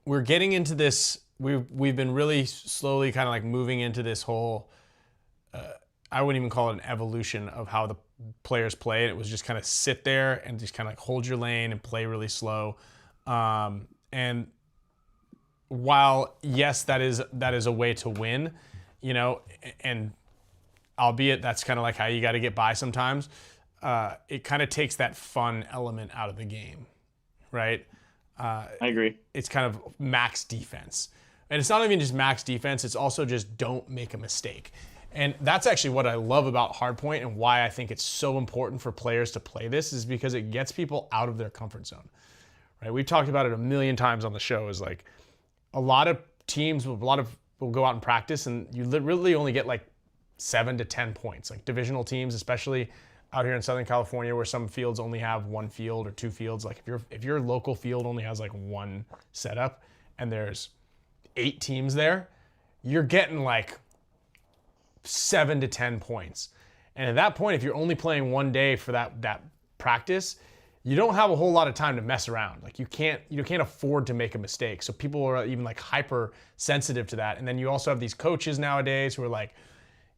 we're getting into this. We've been really slowly kind of like moving into this whole. I wouldn't even call it an evolution of how the players play. It was just kind of sit there and just kind of like hold your lane and play really slow. And while yes, that is a way to win, you know, and albeit that's kind of like how you got to get by sometimes. It kind of takes that fun element out of the game, right? I agree. It's kind of max defense. And it's not even just max defense, it's also just don't make a mistake. And that's actually what I love about Hardpoint and why I think it's so important for players to play this is because it gets people out of their comfort zone, right? We've talked about it a million times on the show is like a lot of teams, will go out and practice and you really only get like 7 to 10 points. Like divisional teams, especially out here in Southern California where some fields only have 1 field or 2 fields. Like if your local field only has like 1 setup and there's 8 teams there, you're getting like 7 to 10 points. And at that point, if you're only playing 1 day for that practice, you don't have a whole lot of time to mess around. Like you can't afford to make a mistake. So people are even like hyper sensitive to that. And then you also have these coaches nowadays who are like,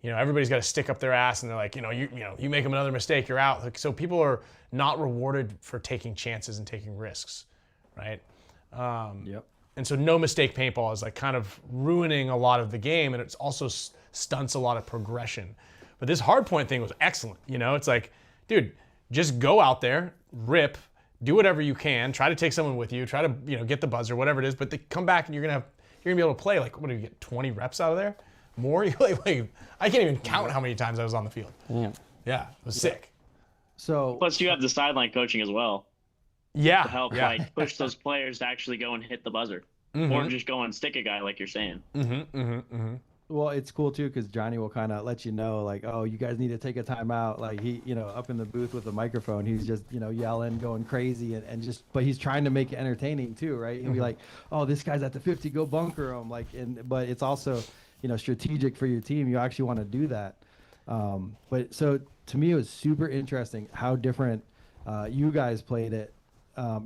you know, everybody's got to stick up their ass and they're like, you make another mistake, you're out. Like, so people are not rewarded for taking chances and taking risks, right? Yep. And so no mistake paintball is like kind of ruining a lot of the game, and it's also stunts a lot of progression. But this Hardpoint thing was excellent. You know, it's like, dude, just go out there, rip, do whatever you can, try to take someone with you, try to get the buzzer, whatever it is. But they come back and you're gonna be able to play like what do you get 20 reps out of there? More? Like, I can't even count how many times I was on the field. Yeah, it was sick. So Plus, you have the sideline coaching as well. Yeah. To help like push those players to actually go and hit the buzzer, or just go and stick a guy like you're saying. Well, it's cool too because Johnny will kind of let you know, like, oh, you guys need to take a timeout. Like he, up in the booth with the microphone, he's just, yelling, going crazy, and but he's trying to make it entertaining too, right? He'll be like, oh, this guy's at the 50, go bunker him, like, but it's also, strategic for your team. You actually want to do that. But so to me, it was super interesting how different you guys played it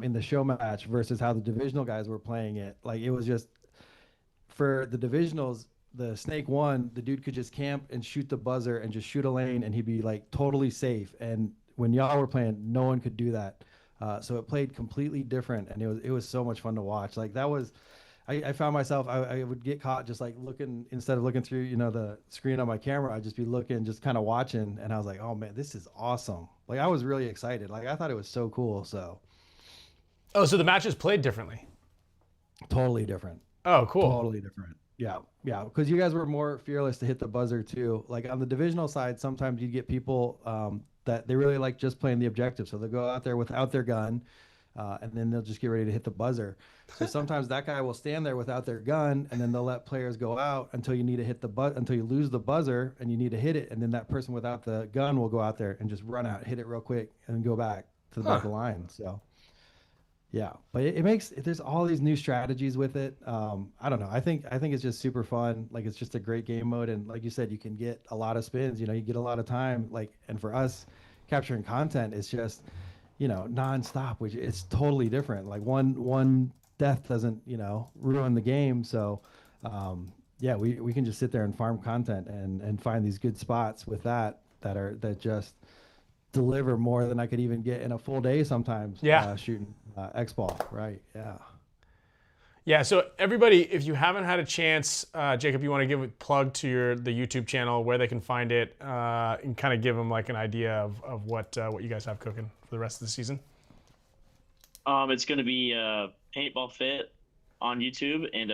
in the show match versus how the divisional guys were playing it. Like it was just for the divisionals. The Snake 1, the dude could just camp and shoot the buzzer and just shoot a lane and he'd be like totally safe. And when y'all were playing, no one could do that. So it played completely different and it was so much fun to watch. Like that was, I found myself, I would get caught just like looking, instead of looking through, the screen on my camera, I'd just be looking, just kind of watching. And I was like, oh man, this is awesome. Like I was really excited. Like I thought it was so cool. So. Oh, so the matches played differently. Totally different. Oh, cool. Totally different. Yeah, because you guys were more fearless to hit the buzzer too. Like on the divisional side, sometimes you get people that they really like just playing the objective, so they'll go out there without their gun, and then they'll just get ready to hit the buzzer. So sometimes that guy will stand there without their gun, and then they'll let players go out until you need to hit until you lose the buzzer and you need to hit it, and then that person without the gun will go out there and just run out, hit it real quick, and then go back to the back of the line. So. Yeah, but there's all these new strategies with it. I don't know. I think it's just super fun. Like it's just a great game mode, and like you said, you can get a lot of spins. You get a lot of time. Like, and for us, capturing content is just, nonstop, which is totally different. Like one death doesn't, ruin the game. So, yeah, we can just sit there and farm content and find these good spots with that just deliver more than I could even get in a full day sometimes. Shooting X-ball, right? Yeah. So everybody, if you haven't had a chance, Jacob, you want to give a plug to the YouTube channel, where they can find it, and kind of give them like an idea of what you guys have cooking for the rest of the season. It's going to be Paintball Fit on YouTube, and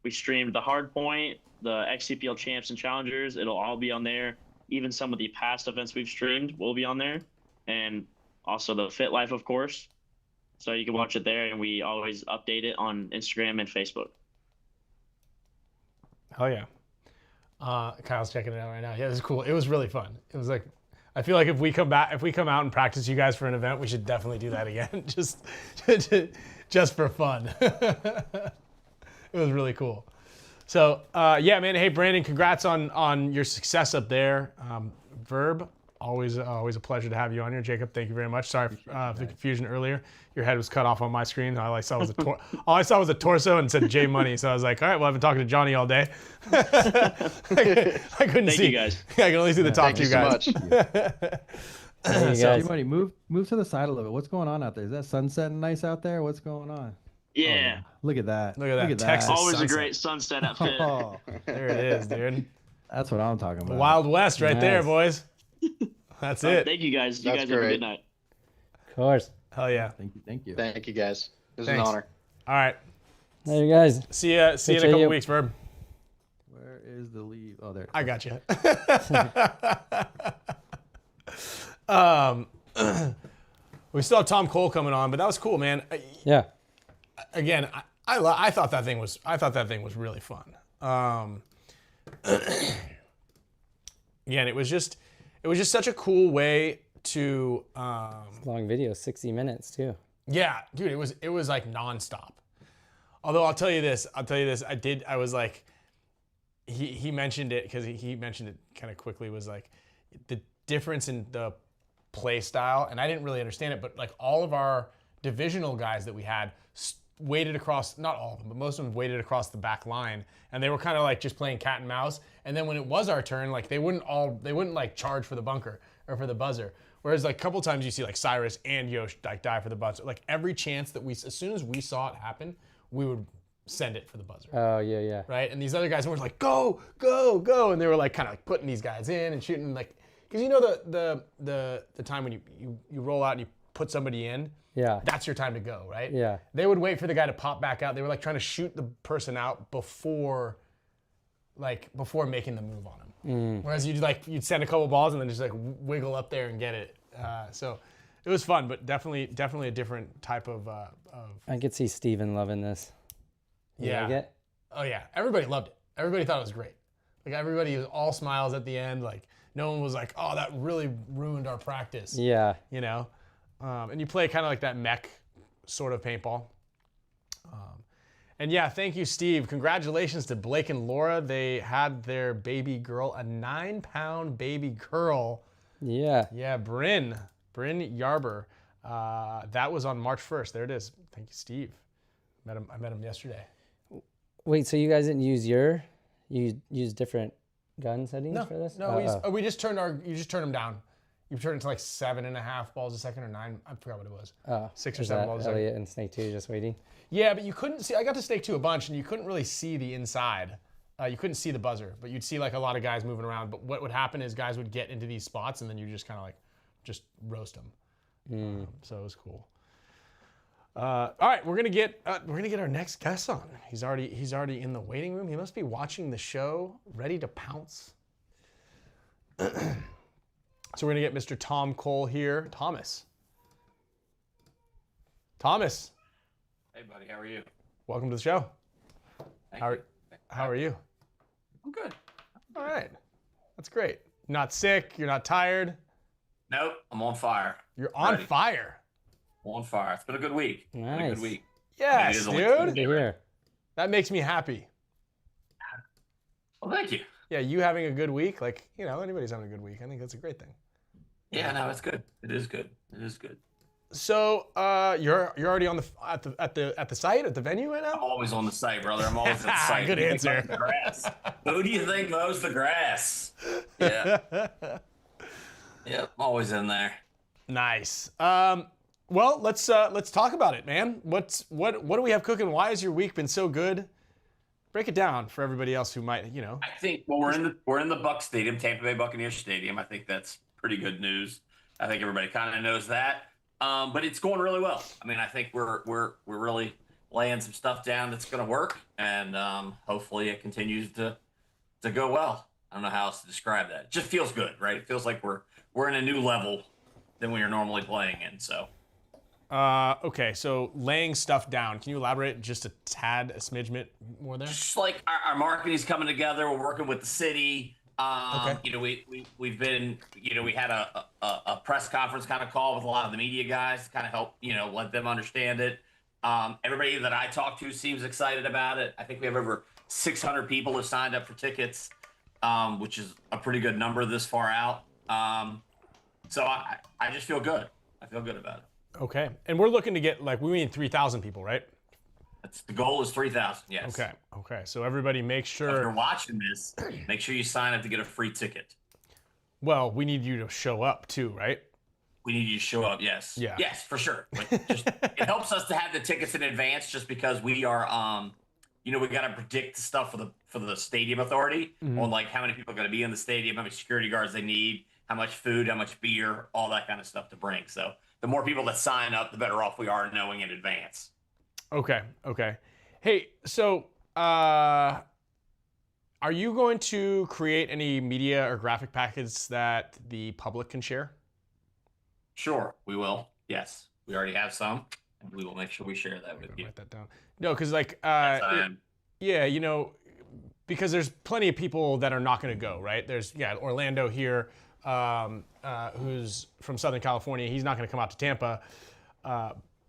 we streamed the Hardpoint, the XCPL Champs and Challengers. It'll all be on there. Even some of the past events we've streamed will be on there, and also the Fit Life, of course. So you can watch it there, and we always update it on Instagram and Facebook. Hell yeah. Kyle's checking it out right now. Yeah, it was cool. It was really fun. It was like, I feel like if we come out and practice you guys for an event, we should definitely do that again, just for fun. It was really cool. So yeah, man. Hey, Brandon, congrats on your success up there. Verb, always a pleasure to have you on here. Jacob, thank you very much. Sorry for the confusion earlier. Your head was cut off on my screen. All I saw was a torso and said J Money. So I was like, all right, well, I've been talking to Johnny all day. I couldn't see. Thank you guys. I can only see the top Thank two you so guys. much. Hey, you J guys. Money, move to the side a little bit. What's going on out there? Is that sunset nice out there? What's going on? Yeah. Look at that. Look at that Texas Always sunset. a great sunset outfit. Oh, There it is, dude. that's what I'm talking about. Wild West right there, Nice. boys. That's it. Thank you guys. You That's guys have a great. good night. Of course. Hell yeah. Thank you. Thank you. Thank you guys. It was Thanks. an honor. All right. There you guys. See you in a Appreciate couple you. weeks, Verb. Where is the lead? Oh, there. I got you. We still have Tom Cole coming on, but that was cool, man. Yeah. Again, I thought that thing was really fun. Again, it was just such a cool way to Long video, 60 minutes too. yeah, dude, it was like nonstop. Although I'll tell you this, I was like, he mentioned it because he mentioned it kind of quickly, was like the difference in the play style, and I didn't really understand it, but like all of our divisional guys that we had waited across, not all of them, but most of them waited across the back line, and they were kind of like just playing cat and mouse. And then when it was our turn, like they wouldn't like charge for the bunker or for the buzzer. Whereas like a couple times you see like Cyrus and Yosh like die for the buzzer. Like every chance that as soon as we saw it happen, we would send it for the buzzer. Oh, yeah, yeah. Right? And these other guys were like, go, go, go. And they were like kind of like putting these guys in and shooting, like, because you know the time when you roll out and you put somebody in, Yeah. that's your time to go, right? Yeah. They would wait for the guy to pop back out. They were like trying to shoot the person out before making the move on him. Whereas you'd send a couple balls and then just like wiggle up there and get it. So it was fun, but definitely a different type of I could see Steven loving this. You yeah. like it? Oh yeah, everybody loved it. Everybody thought it was great. Like everybody was all smiles at the end. Like no one was like, oh, that really ruined our practice. Yeah. You know, and you play kind of like that mech sort of paintball. And yeah, thank you, Steve. Congratulations to Blake and Laura. They had their baby girl, a 9-pound baby girl. Yeah. Yeah, Bryn Yarber. That was on March 1st. There it is. Thank you, Steve. I met him yesterday. Wait, so you guys didn't use you use different gun settings for this? No, we just turned you just turn them down. You turn it to like 7.5 balls a second or 9. I forgot what it was. 6 or 7 balls a second. Elliot and Snake 2 just waiting? Yeah, but you couldn't see. I got to Snake 2 a bunch, and you couldn't really see the inside. You couldn't see the buzzer, but you'd see like a lot of guys moving around. But what would happen is guys would get into these spots, and then you just kind of like just roast them. So it was cool. All right, we're gonna get our next guest on. He's already in the waiting room. He must be watching the show, ready to pounce. So we're gonna get Mr. Tom Cole here. Thomas. Hey, buddy, how are you? Welcome to the show. Thank How you. are you? I'm good. All right, that's great. Not sick. You're not tired. Nope, I'm on fire. You're on Ready. fire. I'm on fire. It's been a good week. It's been a Nice. good week. Yes, It is only dude. Good to hear. That makes me happy. Well, thank you. Yeah, you having a good week, like, you know, anybody's having a good week. I think that's a great thing. Yeah, no, it's good. It is good. It is good. So, you're already on at the site, at the venue right I'm now? always on the site, brother. I'm always at the site. Good Who do you think answer. mows the grass? Who do you think mows the grass? Yeah. Yep, I'm always in there. Nice. Well, let's talk about it, man. What do we have cooking? Why has your week been so good? Break it down for everybody else who might, you know. I think we're in the Buck Stadium, Tampa Bay Buccaneers Stadium. I think that's pretty good news. I think everybody kind of knows that. But it's going really well. I mean, I think we're really laying some stuff down that's going to work, and hopefully it continues to go well. I don't know how else to describe that. It just feels good, right? It feels like we're in a new level than we are normally playing in. So Okay, so laying stuff down. Can you elaborate just a smidge more there? Just like our marketing is coming together. We're working with the city. Okay. You know, we've been, you know, we had a press conference kind of call with a lot of the media guys to kind of help, you know, let them understand it. Everybody that I talk to seems excited about it. I think we have over 600 people who signed up for tickets, which is a pretty good number this far out. So I just feel good. I feel good about it. Okay, and we're looking to get we need 3,000 people, right? The goal is 3,000. Yes. Okay. So everybody, make sure. If you're watching this, make sure you sign up to get a free ticket. Well, we need you to show up too, right? We need you to show up. Yes. Yeah. Yes, for sure. It helps us to have the tickets in advance, just because we are, you know, we got to predict the stuff for the stadium authority on like how many people are going to be in the stadium, how many security guards they need, how much food, how much beer, all that kind of stuff to bring. So the more people that sign up, the better off we are knowing in advance. Okay. Hey, so are you going to create any media or graphic packets that the public can share? Sure, we will. Yes, we already have some, and we will make sure we share that with you. Write that down. No, because Yeah, you know, because there's plenty of people that are not going to go, right? There's Orlando here, who's from Southern California. He's not going to come out to Tampa,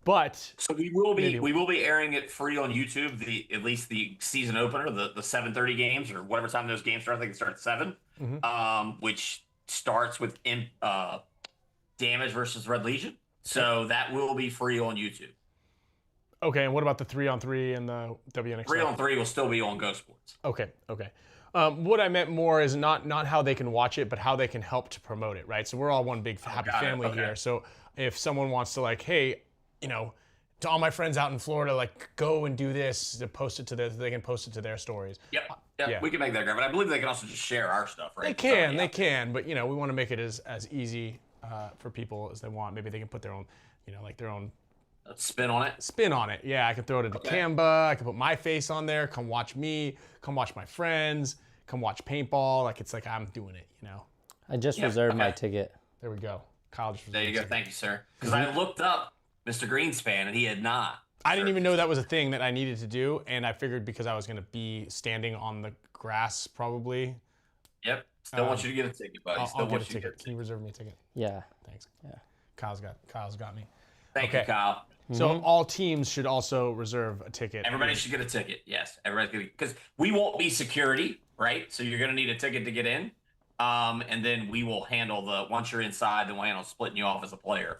but so we will be airing it free on YouTube. At least the season opener, the 7:30 games or whatever time those games start. I think it starts at 7, which starts with Damage versus Red Legion. So that will be free on YouTube. Okay, and what about the 3-on-3 and the WNXL? 3-on-3 will still be on Go Sports. Okay. What I meant more is not how they can watch it, but how they can help to promote it, right? So we're all one big happy family here. So if someone wants to hey, you know, to all my friends out in Florida, go and do this, to post it to they can post it to their stories. Yep. Yeah, we can make that great. But I believe they can also just share our stuff, right? They can, but you know, we want to make it as easy for people as they want. Maybe they can put their own, you know, their own spin on it. Yeah, I can throw it into Canva. I can put my face on there. Come watch me. Come watch my friends. Come watch paintball. It's like I'm doing it, you know. I just reserved my ticket. There we go. Kyle just there you go. Thank you, sir. Because I looked up Mr. Greenspan and he had not. I didn't even know that was a thing that I needed to do, and I figured because I was going to be standing on the grass probably. Yep. Still want you to get a ticket, buddy. I'll get a ticket. Can you reserve me a ticket? Yeah. Thanks. Yeah. Kyle's got me. Thank you, Kyle. So all teams should also reserve a ticket. Everybody should get a ticket. Yes, everybody's gonna, because we won't be security, right? So you're gonna need a ticket to get in, and then we will handle once you're inside, then we'll handle splitting you off as a player.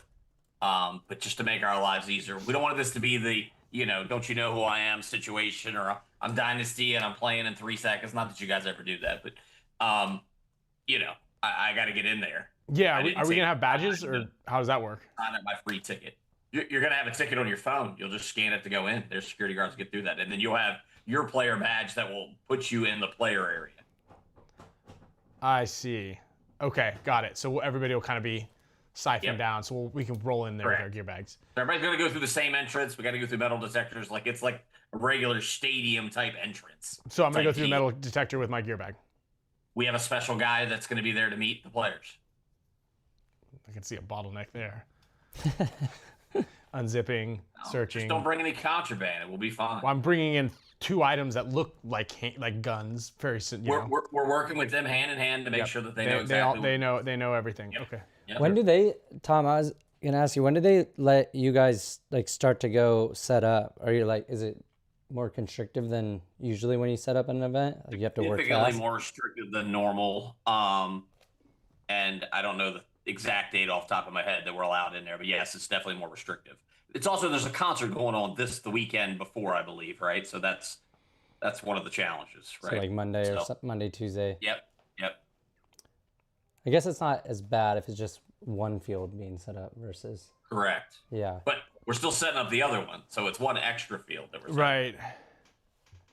But just to make our lives easier, we don't want this to be the don't you know who I am situation, or I'm Dynasty and I'm playing in 3 seconds. Not that you guys ever do that, but I got to get in there. Yeah, are we gonna have badges, or how does that work? Sign up my free ticket. You're going to have a ticket on your phone. You'll just scan it to go in. There's security guards get through that. And then you'll have your player badge that will put you in the player area. I see. Okay, got it. So everybody will kind of be siphoned down, so we can roll in there with our gear bags. So everybody's going to go through the same entrance. We got to go through metal detectors. It's like a regular stadium type entrance. So I'm going to go through a metal detector with my gear bag. We have a special guy that's going to be there to meet the players. I can see a bottleneck there. Unzipping, searching. Just don't bring any contraband. It will be fine. Well, I'm bringing in 2 items that look like guns. Very simple. We're working with them hand in hand to make sure that they know exactly. They know everything. Yep. Okay. Yep. When do they, Tom? I was gonna ask you. When do they let you guys start to go set up? Are you is it more constrictive than usually when you set up an event? You have to work fast. Significantly more restrictive than normal. And I don't know the exact date off the top of my head that we're allowed in there, but yes, it's definitely more restrictive. It's also, there's a concert going on the weekend before, I believe, right? So that's one of the challenges, right? So Monday or Monday, Tuesday. Yep. I guess it's not as bad if it's just one field being set up versus. Correct. Yeah. But we're still setting up the other one, so it's one extra field that we're setting. Right.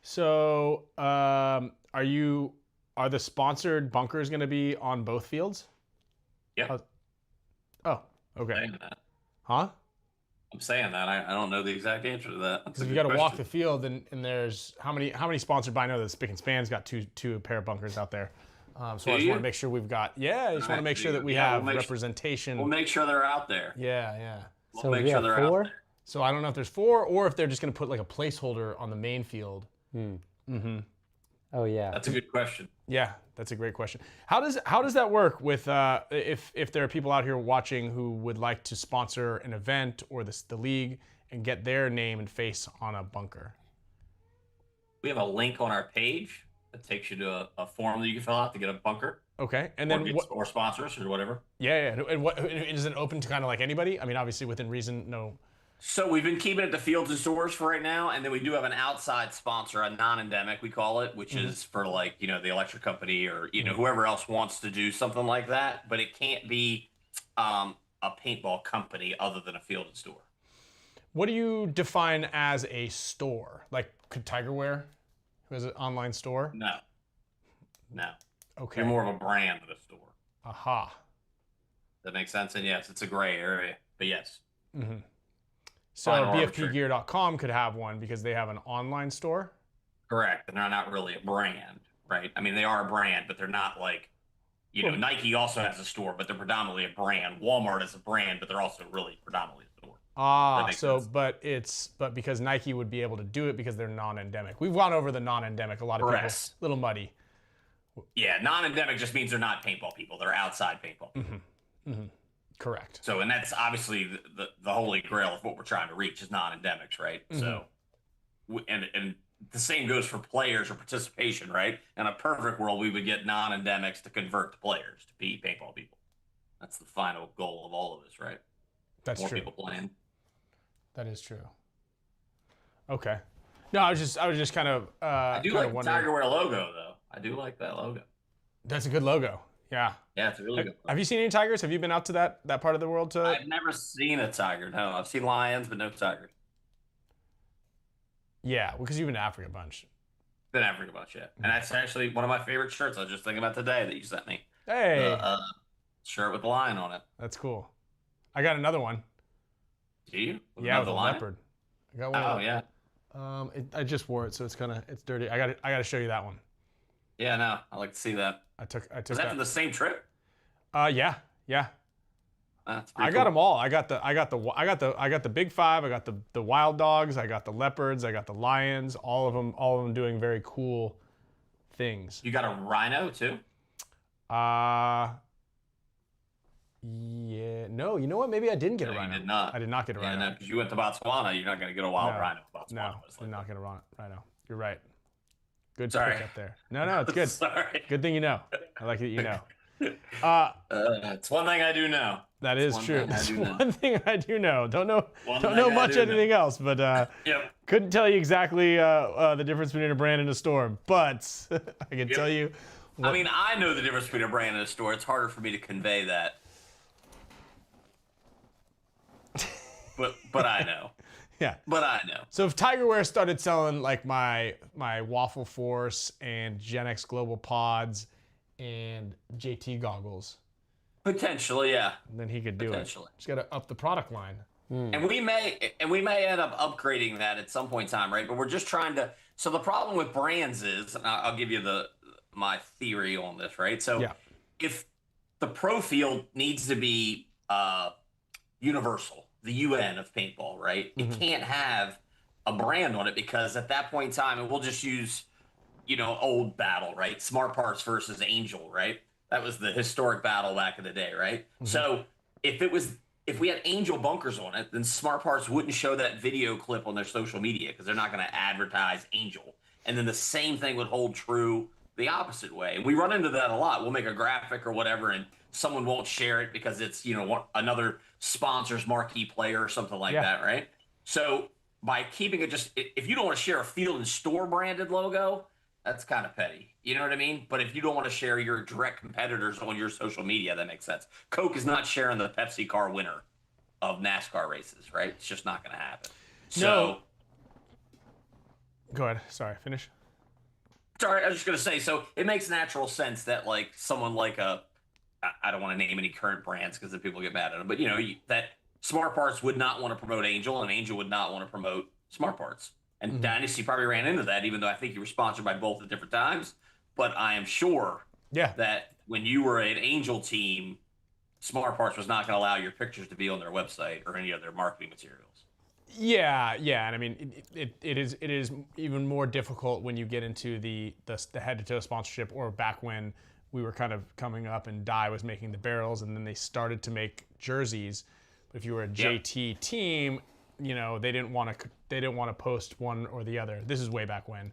So, are the sponsored bunkers going to be on both fields? Yeah. Oh, okay. I'm saying that. Huh? I'm saying that. I don't know the exact answer to that. Because you got to walk the field, and there's how many sponsored by? I know that Spick and Span's got two pair of bunkers out there. So I just want to make sure we've got. Yeah, I just want to make sure that we have representation. We'll make sure they're out there. Yeah. So make we sure have they're out 4? there. So I don't know if there's 4 or if they're just going to put like a placeholder on the main field. Oh yeah. That's a good question. Yeah, that's a great question. How does that work with if there are people out here watching who would like to sponsor an event or the league and get their name and face on a bunker? We have a link on our page that takes you to a form that you can fill out to get a bunker. Okay, and Or, then get, or sponsors or whatever. Yeah, and what is it open to kind of like anybody? I mean, obviously within reason. No. So we've been keeping it to fields and stores for right now, and then we do have an outside sponsor, a non-endemic we call it, which is for like the electric company or whoever else wants to do something like that. But it can't be a paintball company other than a field and store. What do you define as a store? Like could Tigerware, who has an online store? No. Okay. You're more of a brand than a store. Aha. That makes sense, and yes, it's a gray area, but yes. So Fine, arbitrary. BFPgear.com could have one because they have an online store. Correct, and they're not really a brand, right? I mean, they are a brand, but they're not like, Nike also has a store, but they're predominantly a brand. Walmart is a brand, but they're also really predominantly a store. So sense. but because Nike would be able to do it because they're non-endemic. We've gone over the non-endemic. A lot of people, a little muddy. Yeah, non-endemic just means they're not paintball people. They're outside paintball people. Correct. So, and that's obviously the holy grail of what we're trying to reach is non-endemics, right? So, and the same goes for players or participation, right? In a perfect world, we would get non-endemics to convert to players to be paintball people. That's the final goal of all of this, right? That's More true. people playing. That is true. Okay. No, I was just kind of. I do like the Tigerware logo, though. I do like that logo. That's a good logo. Yeah. Yeah, it's a really good logo. Have you seen any tigers? Have you been out to that part of the world? I've never seen a tiger. No, I've seen lions, but no tigers. Yeah, because you've been to Africa a bunch. Been to Africa a bunch, yeah. And that's actually one of my favorite shirts I was just thinking about today that you sent me. Hey. Shirt with the lion on it. That's cool. I got another one. Do you? Yeah, with a leopard. I got one. Oh, yeah. I just wore it, so it's dirty. I got to show you that one. Yeah, no, I like to see that. I took Was that from the same trip? Yeah. That's I got them all. I got the big 5. I got the wild dogs. I got the leopards. I got the lions. All of them doing very cool things. You got a rhino too? Yeah. No, you know what? Maybe I didn't get a rhino. You did not. I did not get a rhino. Yeah, no, because you went to Botswana. You're not going to get a wild rhino in Botswana. No, I'm not going to rhino. You're right. Good Sorry. pick up there. No, it's good. Sorry. Good thing you know. I like that you know. It's one thing I do know. That is true. That's one thing I do know. Don't know much anything else, but couldn't tell you exactly the difference between a brand and a storm. But I can tell you. I mean, I know the difference between a brand and a store. It's harder for me to convey that. But I know. Yeah. But I know. So if Tigerware started selling like my Waffle Force and Gen X Global Pods and JT goggles, potentially, yeah. then he could do it. Just got to up the product line. And we may end up upgrading that at some point in time, right? But we're just trying to. So the problem with brands is, and I'll give you my theory on this, right? So if the pro field needs to be universal, the UN of paintball, right? It can't have a brand on it because at that point in time, it will just use, old battle, right? Smart Parts versus Angel, right? That was the historic battle back in the day, right? So if we had Angel bunkers on it, then Smart Parts wouldn't show that video clip on their social media because they're not going to advertise Angel. And then the same thing would hold true the opposite way. And we run into that a lot. We'll make a graphic or whatever, and someone won't share it because it's, another sponsor's marquee player or something like that, right? So by keeping it if you don't want to share a field and store branded logo, that's kind of petty. You know what I mean? But if you don't want to share your direct competitors on your social media, that makes sense. Coke is not sharing the Pepsi car winner of NASCAR races, right? It's just not going to happen. So, go ahead. Sorry, finish. Sorry, I was just going to say, so it makes natural sense that like someone like I don't want to name any current brands because then people get mad at them, but that Smart Parts would not want to promote Angel and Angel would not want to promote Smart Parts. And Dynasty probably ran into that, even though I think you were sponsored by both at different times. But I am sure that when you were an Angel team, Smart Parts was not going to allow your pictures to be on their website or any of their marketing materials. Yeah, and I mean, it is even more difficult when you get into the head-to-toe sponsorship, or back when we were kind of coming up and Dye was making the barrels, and then they started to make jerseys. But if you were a JT team, you know, they didn't want to post one or the other. This is way back when.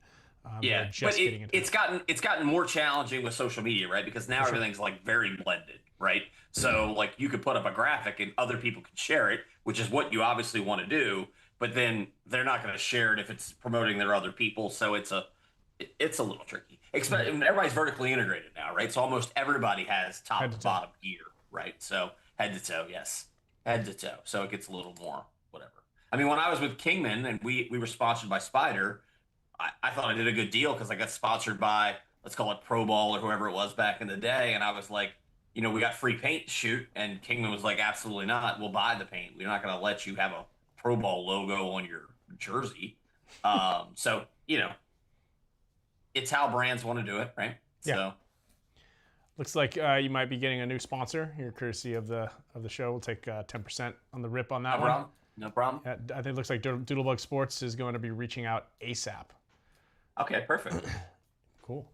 Yeah, but it's gotten more challenging with social media, right? Because now everything's like very blended, right? So like you could put up a graphic and other people can share it, which is what you obviously want to do. But then they're not going to share it if it's promoting their other people. So it's a little tricky. Everybody's vertically integrated now, right? So almost everybody has top to bottom gear, right? So head to toe, yes, head to toe. So it gets a little more whatever. I mean, when I was with Kingman and we were sponsored by Spider, I thought I did a good deal because I got sponsored by, let's call it Pro Ball or whoever it was back in the day. And I was like, you know, we got free paint to shoot. And Kingman was like, absolutely not. We'll buy the paint. We're not going to let you have a Pro Ball logo on your jersey. So, you know, it's how brands want to do it, right? Yeah. So. Looks like you might be getting a new sponsor here, courtesy of the show. We'll take 10% on the rip on that one. No problem. Yeah, I think it looks like Doodlebug Sports is going to be reaching out ASAP. Okay, perfect. Cool.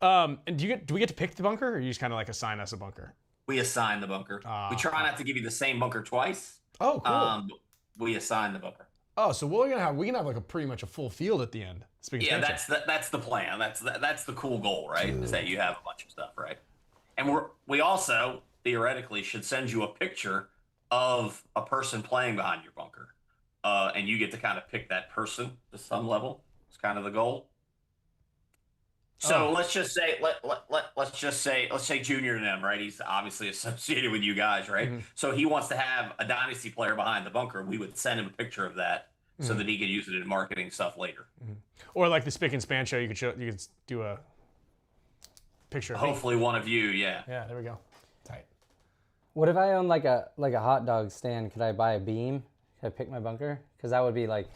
And do we get to pick the bunker, or you just kind of like assign us a bunker? We assign the bunker. We try not to give you the same bunker twice. Oh, cool. We assign the bunker. Oh, so we can have like a pretty much a full field at the end. Yeah, that's the plan. That's the cool goal, right? Is that you have a bunch of stuff, right? And we also theoretically should send you a picture of a person playing behind your bunker, and you get to kind of pick that person to some level. It's kind of the goal. So let's just say let's say Junior and them, right? He's obviously associated with you guys, right? Mm-hmm. So he wants to have a dynasty player behind the bunker. We would send him a picture of that so that he could use it in marketing stuff later. Mm-hmm. Or like the Spick and Span show, you could do a picture of hopefully one of you, yeah. Yeah, there we go. Tight. What if I own like a hot dog stand? Could I buy a beam? Could I pick my bunker? Because that would be like,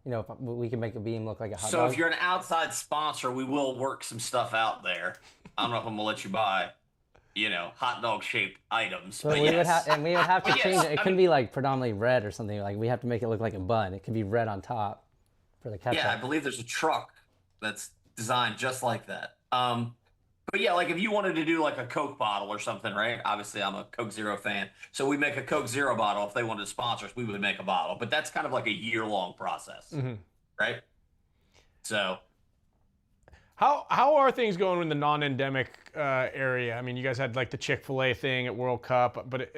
you know, if we can make a beam look like a hot dog. So if you're an outside sponsor, we will work some stuff out there. I don't know if I'm gonna let you buy, you know, hot dog shaped items. But we would have to change it. It couldn't be like predominantly red or something. Like we have to make it look like a bun. It could be red on top for the ketchup. Yeah, I believe there's a truck that's designed just like that. But yeah, like if you wanted to do like a Coke bottle or something, right? Obviously, I'm a Coke Zero fan. So we make a Coke Zero bottle. If they wanted to sponsor us, we would make a bottle. But that's kind of like a year-long process, right? So. How are things going in the non-endemic area? I mean, you guys had like the Chick-fil-A thing at World Cup, but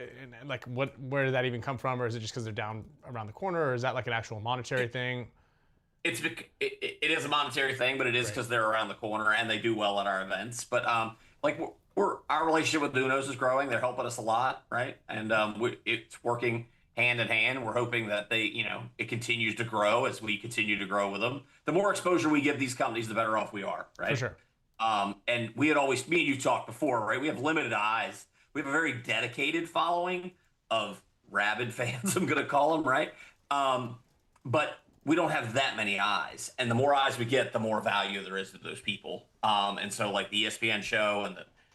like where did that even come from? Or is it just because they're down around the corner? Or is that like an actual monetary thing? It is a monetary thing, but it is because they're around the corner and they do well at our events. But like our relationship with Lunos is growing. They're helping us a lot, right? And it's working hand in hand. We're hoping that it continues to grow as we continue to grow with them. The more exposure we give these companies, the better off we are, right? For sure. And me and you talked before, right? We have limited eyes. We have a very dedicated following of rabid fans, I'm going to call them, right? But we don't have that many eyes, and the more eyes we get, the more value there is to those people. And so like the ESPN show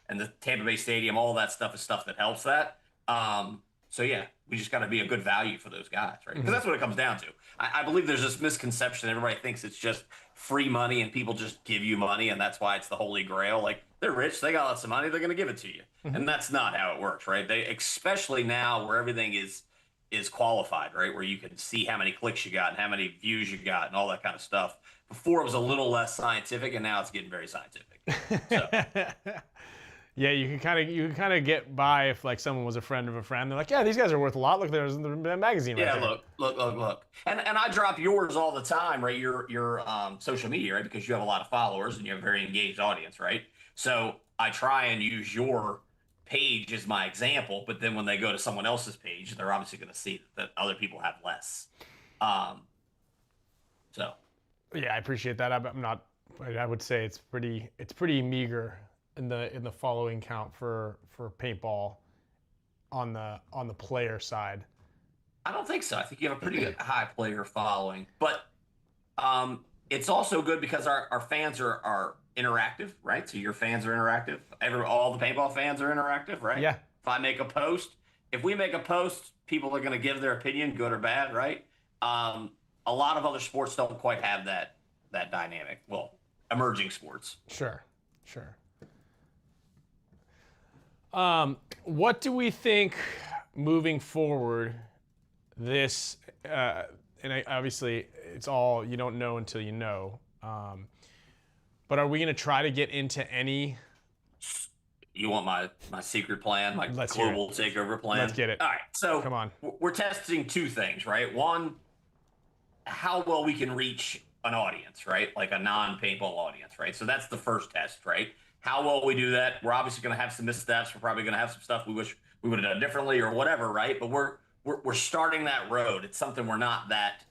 and the Tampa Bay Stadium, all that stuff is stuff that helps that. So yeah, we just got to be a good value for those guys, right? Because that's what it comes down to. I believe there's this misconception. Everybody thinks it's just free money and people just give you money, and that's why it's the holy grail. Like they're rich, they got lots of money, they're going to give it to you. And that's not how it works, right? Especially now where everything is qualified, right? Where you can see how many clicks you got and how many views you got and all that kind of stuff. Before it was a little less scientific, and now it's getting very scientific. So. Yeah, you can kind of get by if like someone was a friend of a friend. They're like, yeah, these guys are worth a lot. Look, there's the magazine. Yeah, right there. look. And I drop yours all the time, right? Your social media, right? Because you have a lot of followers and you have a very engaged audience, right? So I try and use your page as my example, but then when they go to someone else's page, they're obviously going to see that other people have less. So. Yeah, I appreciate that. I would say it's pretty meager in the following count for paintball on the player side. I don't think so. I think you have a pretty good high player following, but it's also good because our fans are interactive, right? So your fans are interactive. All the paintball fans are interactive, right? Yeah. If I make a post, if we make a post, people are going to give their opinion, good or bad, right? A lot of other sports don't quite have that dynamic. Well, emerging sports. Sure. What do we think moving forward? This obviously it's all you don't know until you know. But are we going to try to get into any? You want my secret plan, my Let's global takeover plan? Let's get it. All right. So come on. We're testing two things, right? One, how well we can reach an audience, right? Like a non-paintball audience, right? So that's the first test, right? How well we do that. We're obviously going to have some missteps. We're probably going to have some stuff we wish we would have done differently or whatever, right? But we're starting that road. It's something we're not that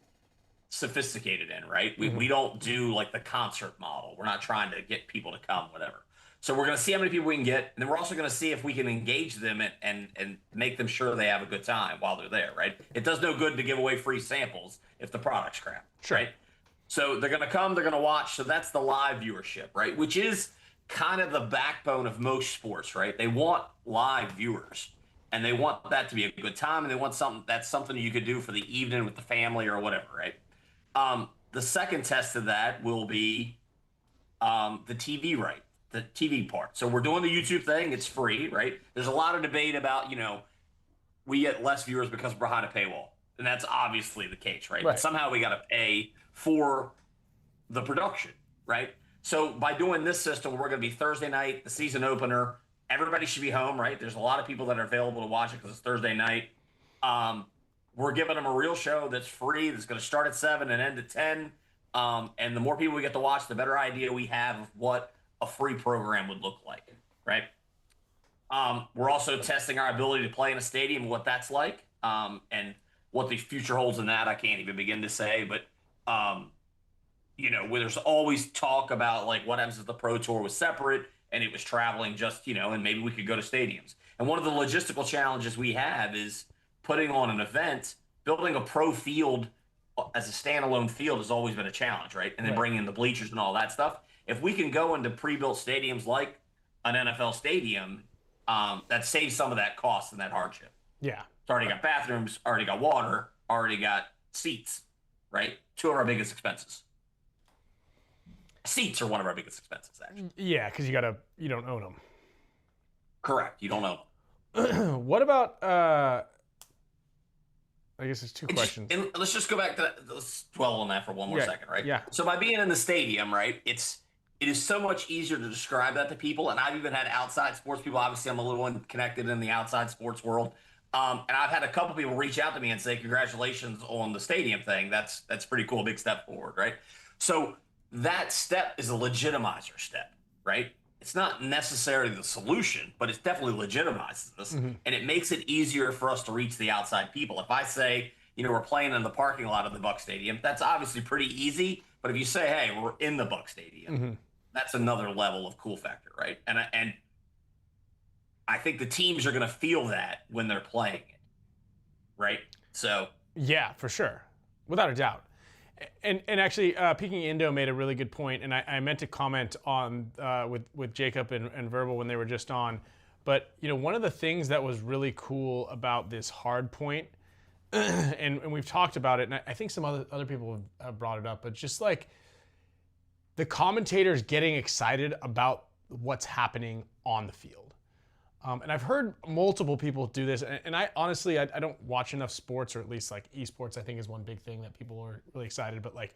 sophisticated in, right? We don't do like the concert model. We're not trying to get people to come, whatever. So we're going to see how many people we can get, and then we're also going to see if we can engage them and make them sure they have a good time while they're there, right? It does no good to give away free samples if the product's crap, right? So they're going to come, they're going to watch. So that's the live viewership, right? Which is kind of the backbone of most sports, right? They want live viewers, and they want that to be a good time, and they want something you could do for the evening with the family or whatever, right? The second test of that will be the TV right. The TV part. So we're doing the YouTube thing. It's free, right? There's a lot of debate about, we get less viewers because we're behind a paywall. And that's obviously the case, right? But somehow we got to pay for the production, right? So by doing this system, we're going to be Thursday night, the season opener. Everybody should be home, right? There's a lot of people that are available to watch it because it's Thursday night. We're giving them a real show that's free, that's going to start at 7 and end at 10. And the more people we get to watch, the better idea we have of what a free program would look like, right? We're also testing our ability to play in a stadium, what that's like, and what the future holds in that. I can't even begin to say, but where there's always talk about like what happens if the Pro Tour was separate and it was traveling just, and maybe we could go to stadiums. And one of the logistical challenges we have is putting on an event, building a pro field as a standalone field has always been a challenge, right? And then bringing in the bleachers and all that stuff. If we can go into pre-built stadiums like an NFL stadium, that saves some of that cost and that hardship. Yeah. It's already got bathrooms, already got water, already got seats, right? Two of our biggest expenses. Seats are one of our biggest expenses, actually. Yeah, because you don't own them. Correct. You don't own them. What about, I guess there's two questions. And let's just go back to that. Let's dwell on that for one more second, right? Yeah. So by being in the stadium, right, it is so much easier to describe that to people. And I've even had outside sports people. Obviously, I'm a little connected in the outside sports world. And I've had a couple people reach out to me and say, congratulations on the stadium thing. That's pretty cool. Big step forward, right? So that step is a legitimizer step, right? It's not necessarily the solution, but it definitely legitimizes this. And it makes it easier for us to reach the outside people. If I say, we're playing in the parking lot of the Buck Stadium, that's obviously pretty easy. But if you say, hey, we're in the Buck Stadium, that's another level of cool factor, right? And I think the teams are going to feel that when they're playing it, right? So yeah, for sure, without a doubt. And actually, Peking Indo made a really good point, and I meant to comment on with Jacob and Verbal when they were just on. But one of the things that was really cool about this Hardpoint, and we've talked about it, and I think some other people have brought it up, but just like the commentators getting excited about what's happening on the field. And I've heard multiple people do this, and I honestly, I don't watch enough sports, or at least like esports, I think is one big thing that people are really excited. But like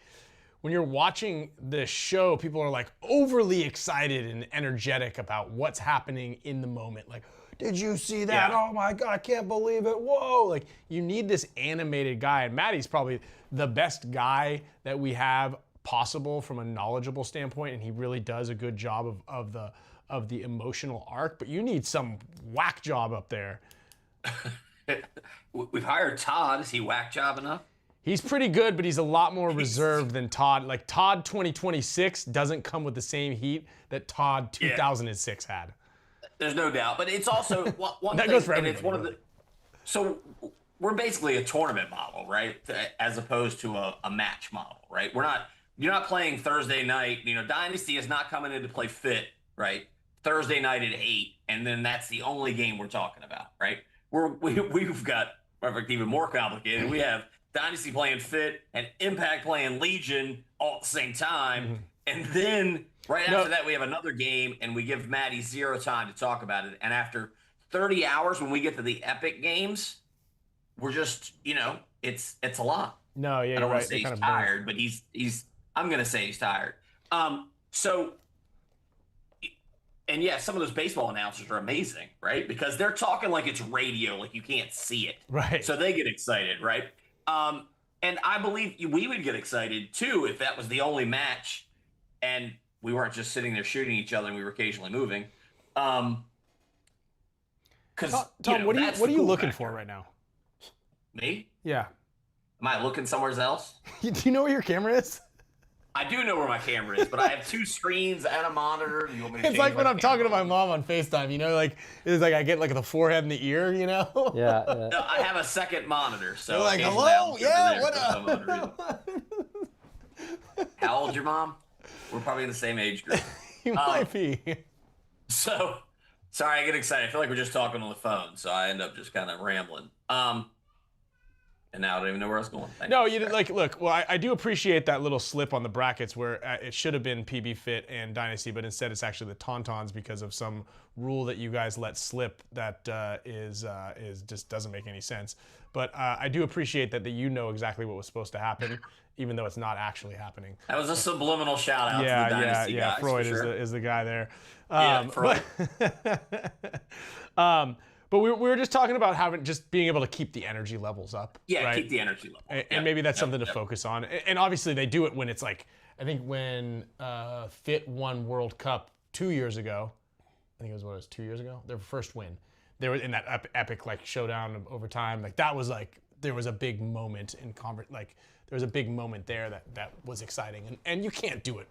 when you're watching the show, people are like overly excited and energetic about what's happening in the moment. Like, did you see that? Yeah. Oh my God, I can't believe it. Whoa. Like you need this animated guy. And Maddie's probably the best guy that we have possible from a knowledgeable standpoint. And he really does a good job of the emotional arc, but you need some whack job up there. We've hired Todd. Is he whack job enough? He's pretty good, but he's a lot more reserved than Todd. Like Todd 2026 doesn't come with the same heat that Todd 2006 had. There's no doubt, but it's also one that thing, goes for and everybody. It's one of the. So we're basically a tournament model, right? As opposed to a match model, right? You're not playing Thursday night. Dynasty is not coming in to play fit, right? Thursday night at 8, and then that's the only game we're talking about, right? We've got perfect even more complicated. We have Dynasty playing Fit and Impact playing Legion all at the same time, and then after that we have another game, and we give Maddie zero time to talk about it. And after 30 hours, when we get to the Epic games, we're just it's a lot. No, yeah, I don't want right. to say They're he's kind of tired, but he's. I'm gonna say he's tired. So. And yeah, some of those baseball announcers are amazing, right? Because they're talking like it's radio, like you can't see it. Right. So they get excited, right? And I believe we would get excited too if that was the only match and we weren't just sitting there shooting each other and we were occasionally moving. Because Tom, what are you looking for right now? Me? Yeah. Am I looking somewhere else? Do you know where your camera is? I do know where my camera is, but I have 2 screens and a monitor. You want me to It's like when I'm talking to my mom on FaceTime, like it's like I get like the forehead and the ear, Yeah. No, I have a second monitor, so You're like, occasionally hello, I'll look yeah, over there what for up? some How old's your mom? We're probably in the same age group. You might be. So, sorry, I get excited. I feel like we're just talking on the phone, so I end up just kind of rambling. And now I don't even know where I was going. No, you didn't look. Well, I do appreciate that little slip on the brackets where it should have been PB Fit and Dynasty, but instead it's actually the Tauntauns because of some rule that you guys let slip that is just doesn't make any sense. But I do appreciate that you know exactly what was supposed to happen, even though it's not actually happening. That was a subliminal shout out to the Dynasty guys. Freud for sure. is the guy there. Freud. But we were just talking about being able to keep the energy levels up. Yeah, right? keep the energy level. And maybe that's something to focus on. And obviously they do it when it's like, I think when Fit won World Cup 2 years ago, I think it was 2 years ago? Their first win. They were in that epic like showdown of overtime. Like that was like, there was a big moment in there was a big moment there that was exciting. And you can't do it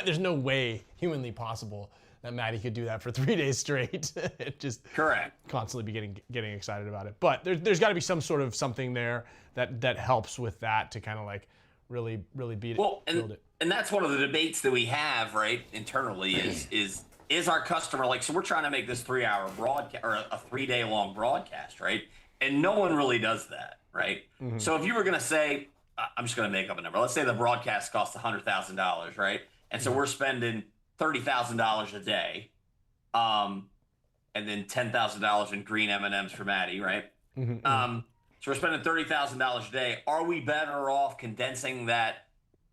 there's no way humanly possible that Maddie could do that for 3 days straight. It just correct. Constantly be getting excited about it. But there's got to be some sort of something there that helps with that to kind of like really beat it. Build it. And that's one of the debates that we have right internally is our customer so we're trying to make this 3-hour broadcast or a 3-day long broadcast, right? And no one really does that, right? Mm-hmm. So if you were gonna say, I'm just gonna make up a number. Let's say the broadcast costs $100,000, right? And so we're spending $30,000 a day, and then $10,000 in green M&Ms for Maddie, right? Mm-hmm. So we're spending $30,000 a day. Are we better off condensing that?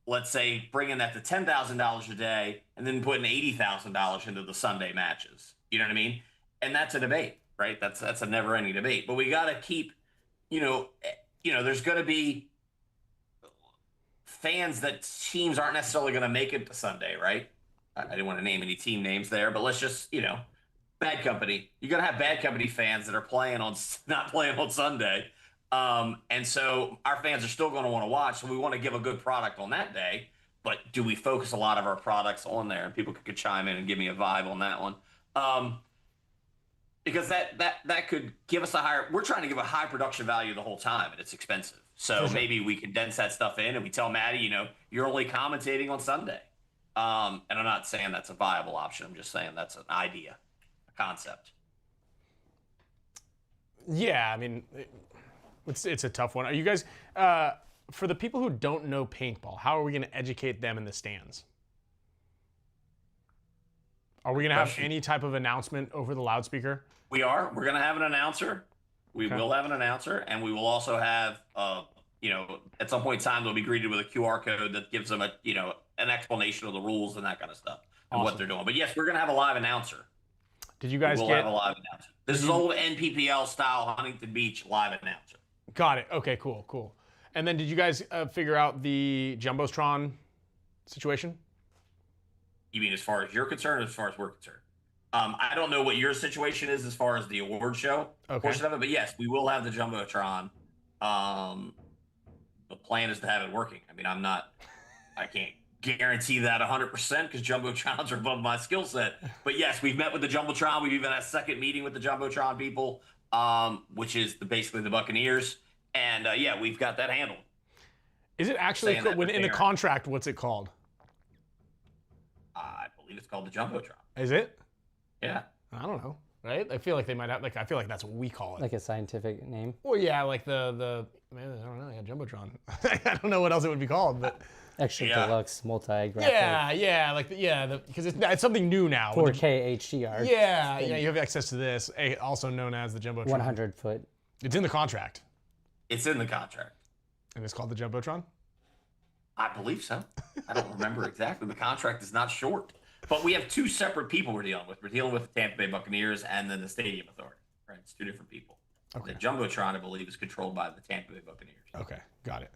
Let's say bringing that to $10,000 a day, and then putting $80,000 into the Sunday matches. You know what I mean? And that's a debate, right? That's a never-ending debate. But we got to keep, there's going to be fans that teams aren't necessarily going to make it to Sunday, right? I didn't want to name any team names there, but let's just, Bad Company. You're going to have Bad Company fans that are not playing on Sunday. And so our fans are still going to want to watch. So we want to give a good product on that day. But do we focus a lot of our products on there? And people could chime in and give me a vibe on that one. Because that could give us we're trying to give a high production value the whole time, and it's expensive. So maybe we condense that stuff in and we tell Maddie, you're only commentating on Sunday. And I'm not saying that's a viable option. I'm just saying that's an idea, a concept. Yeah, I mean, it's a tough one. Are you guys, for the people who don't know paintball, how are we going to educate them in the stands? Are we going to have any type of announcement over the loudspeaker? We are. We're going to have an announcer. We will have an announcer, and we will also have, at some point in time, they'll be greeted with a QR code that gives them an explanation of the rules and that kind of stuff and what they're doing. But yes, we're going to have a live announcer. Did you guys We'll have a live announcer. This is old NPPL style Huntington Beach live announcer. Got it. Okay, cool. And then did you guys figure out the Jumbotron situation? You mean as far as you're concerned or as far as we're concerned? I don't know what your situation is as far as the award show portion of it, but yes, we will have the Jumbotron. The plan is to have it working. I mean, I can't guarantee that 100% because Jumbotrons are above my skill set. But yes, we've met with the Jumbotron. We've even had a second meeting with the Jumbotron people, which is basically the Buccaneers. And yeah, we've got that handled. Is it actually, in the contract, what's it called? I believe it's called the Jumbotron. Is it? Yeah. I don't know, right? I feel like they might have, like, I feel like that's what we call it. Like a scientific name. Well, yeah, like man, I don't know, yeah, Jumbotron. I don't know what else it would be called, but Extra Yeah. deluxe multi-graphic. yeah, like, because it's something new now. 4K HDR. Yeah, you have access to this, also known as the Jumbotron. 100 foot. It's in the contract, It's in the contract. and it's called the Jumbotron. I believe so. I don't remember exactly. The contract is not short. But we have two separate people we're dealing with. We're dealing with the Tampa Bay Buccaneers and then the Stadium Authority. Right? It's two different people. Okay. The Jumbotron, I believe, is controlled by the Tampa Bay Buccaneers. Okay, got it.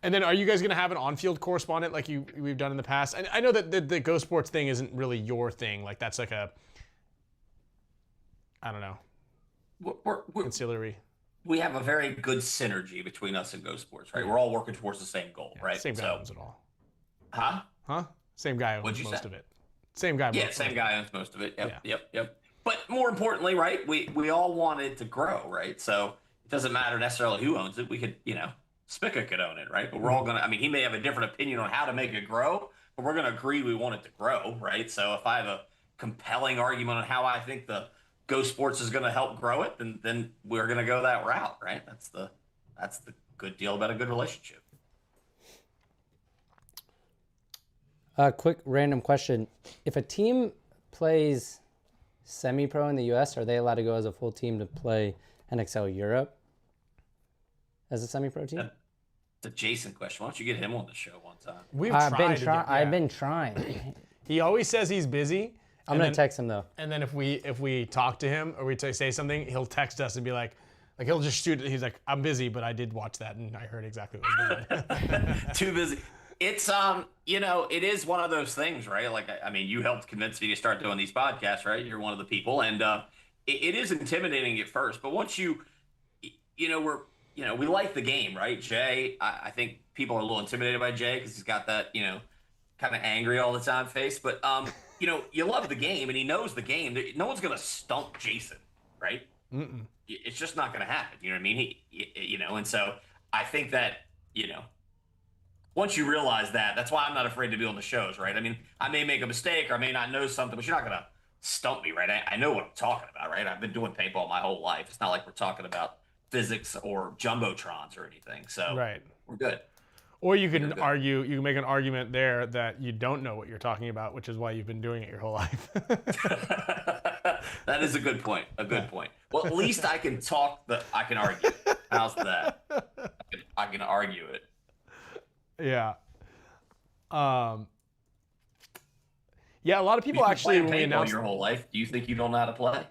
And then, are you guys going to have an on-field correspondent like we've done in the past? And I know that the Go Sports thing isn't really your thing. Like, that's like a, I don't know, We're, ancillary. we have a very good synergy between us and Go Sports, right? We're all working towards the same goal, right? Same guy owns it all. Huh? Same guy owns What'd you most say? of it. Same guy. Yeah, same guy owns most of it. Yep, Yeah. yep. But more importantly, right, we all want it to grow, right? So it doesn't matter necessarily who owns it. We could, Spicka could own it, right? But we're all going to, he may have a different opinion on how to make it grow, but we're going to agree we want it to grow, right? So if I have a compelling argument on how I think the Go Sports is going to help grow it, then we're going to go that route, right? That's the good deal about a good relationship. Quick random question. If a team plays semi-pro in the US, are they allowed to go as a full team to play NXL Europe as a semi-pro team? It's a Jason question. Why don't you get him on the show one time? We've I've tried to get- I've been trying. He always says he's busy. I'm gonna text him though. And then if we talk to him or we say something, he'll text us and be like he'll just shoot it. He's like, I'm busy, but I did watch that and I heard exactly what was going on. Too busy. It's it is one of those things, right? Like, you helped convince me to start doing these podcasts, right? You're one of the people, and it is intimidating at first, but once we like the game, right? Jay, I think people are a little intimidated by Jay because he's got that, kind of angry all the time face, but you love the game and he knows the game. No one's gonna stump Jason, right? Mm-mm. It's just not gonna happen. You know what I mean? And so I think that once you realize that, that's why I'm not afraid to be on the shows, right? I may make a mistake or I may not know something, but you're not going to stump me, right? I know what I'm talking about, right? I've been doing paintball my whole life. It's not like we're talking about physics or jumbotrons or anything. So Right. we're good. Or you can make an argument there that you don't know what you're talking about, which is why you've been doing it your whole life. That is a good point. Well, at least I can I can argue. How's that? I can argue it. Yeah. Yeah, a lot of people actually, when we paintball announced your whole life, do you think you don't know how to play?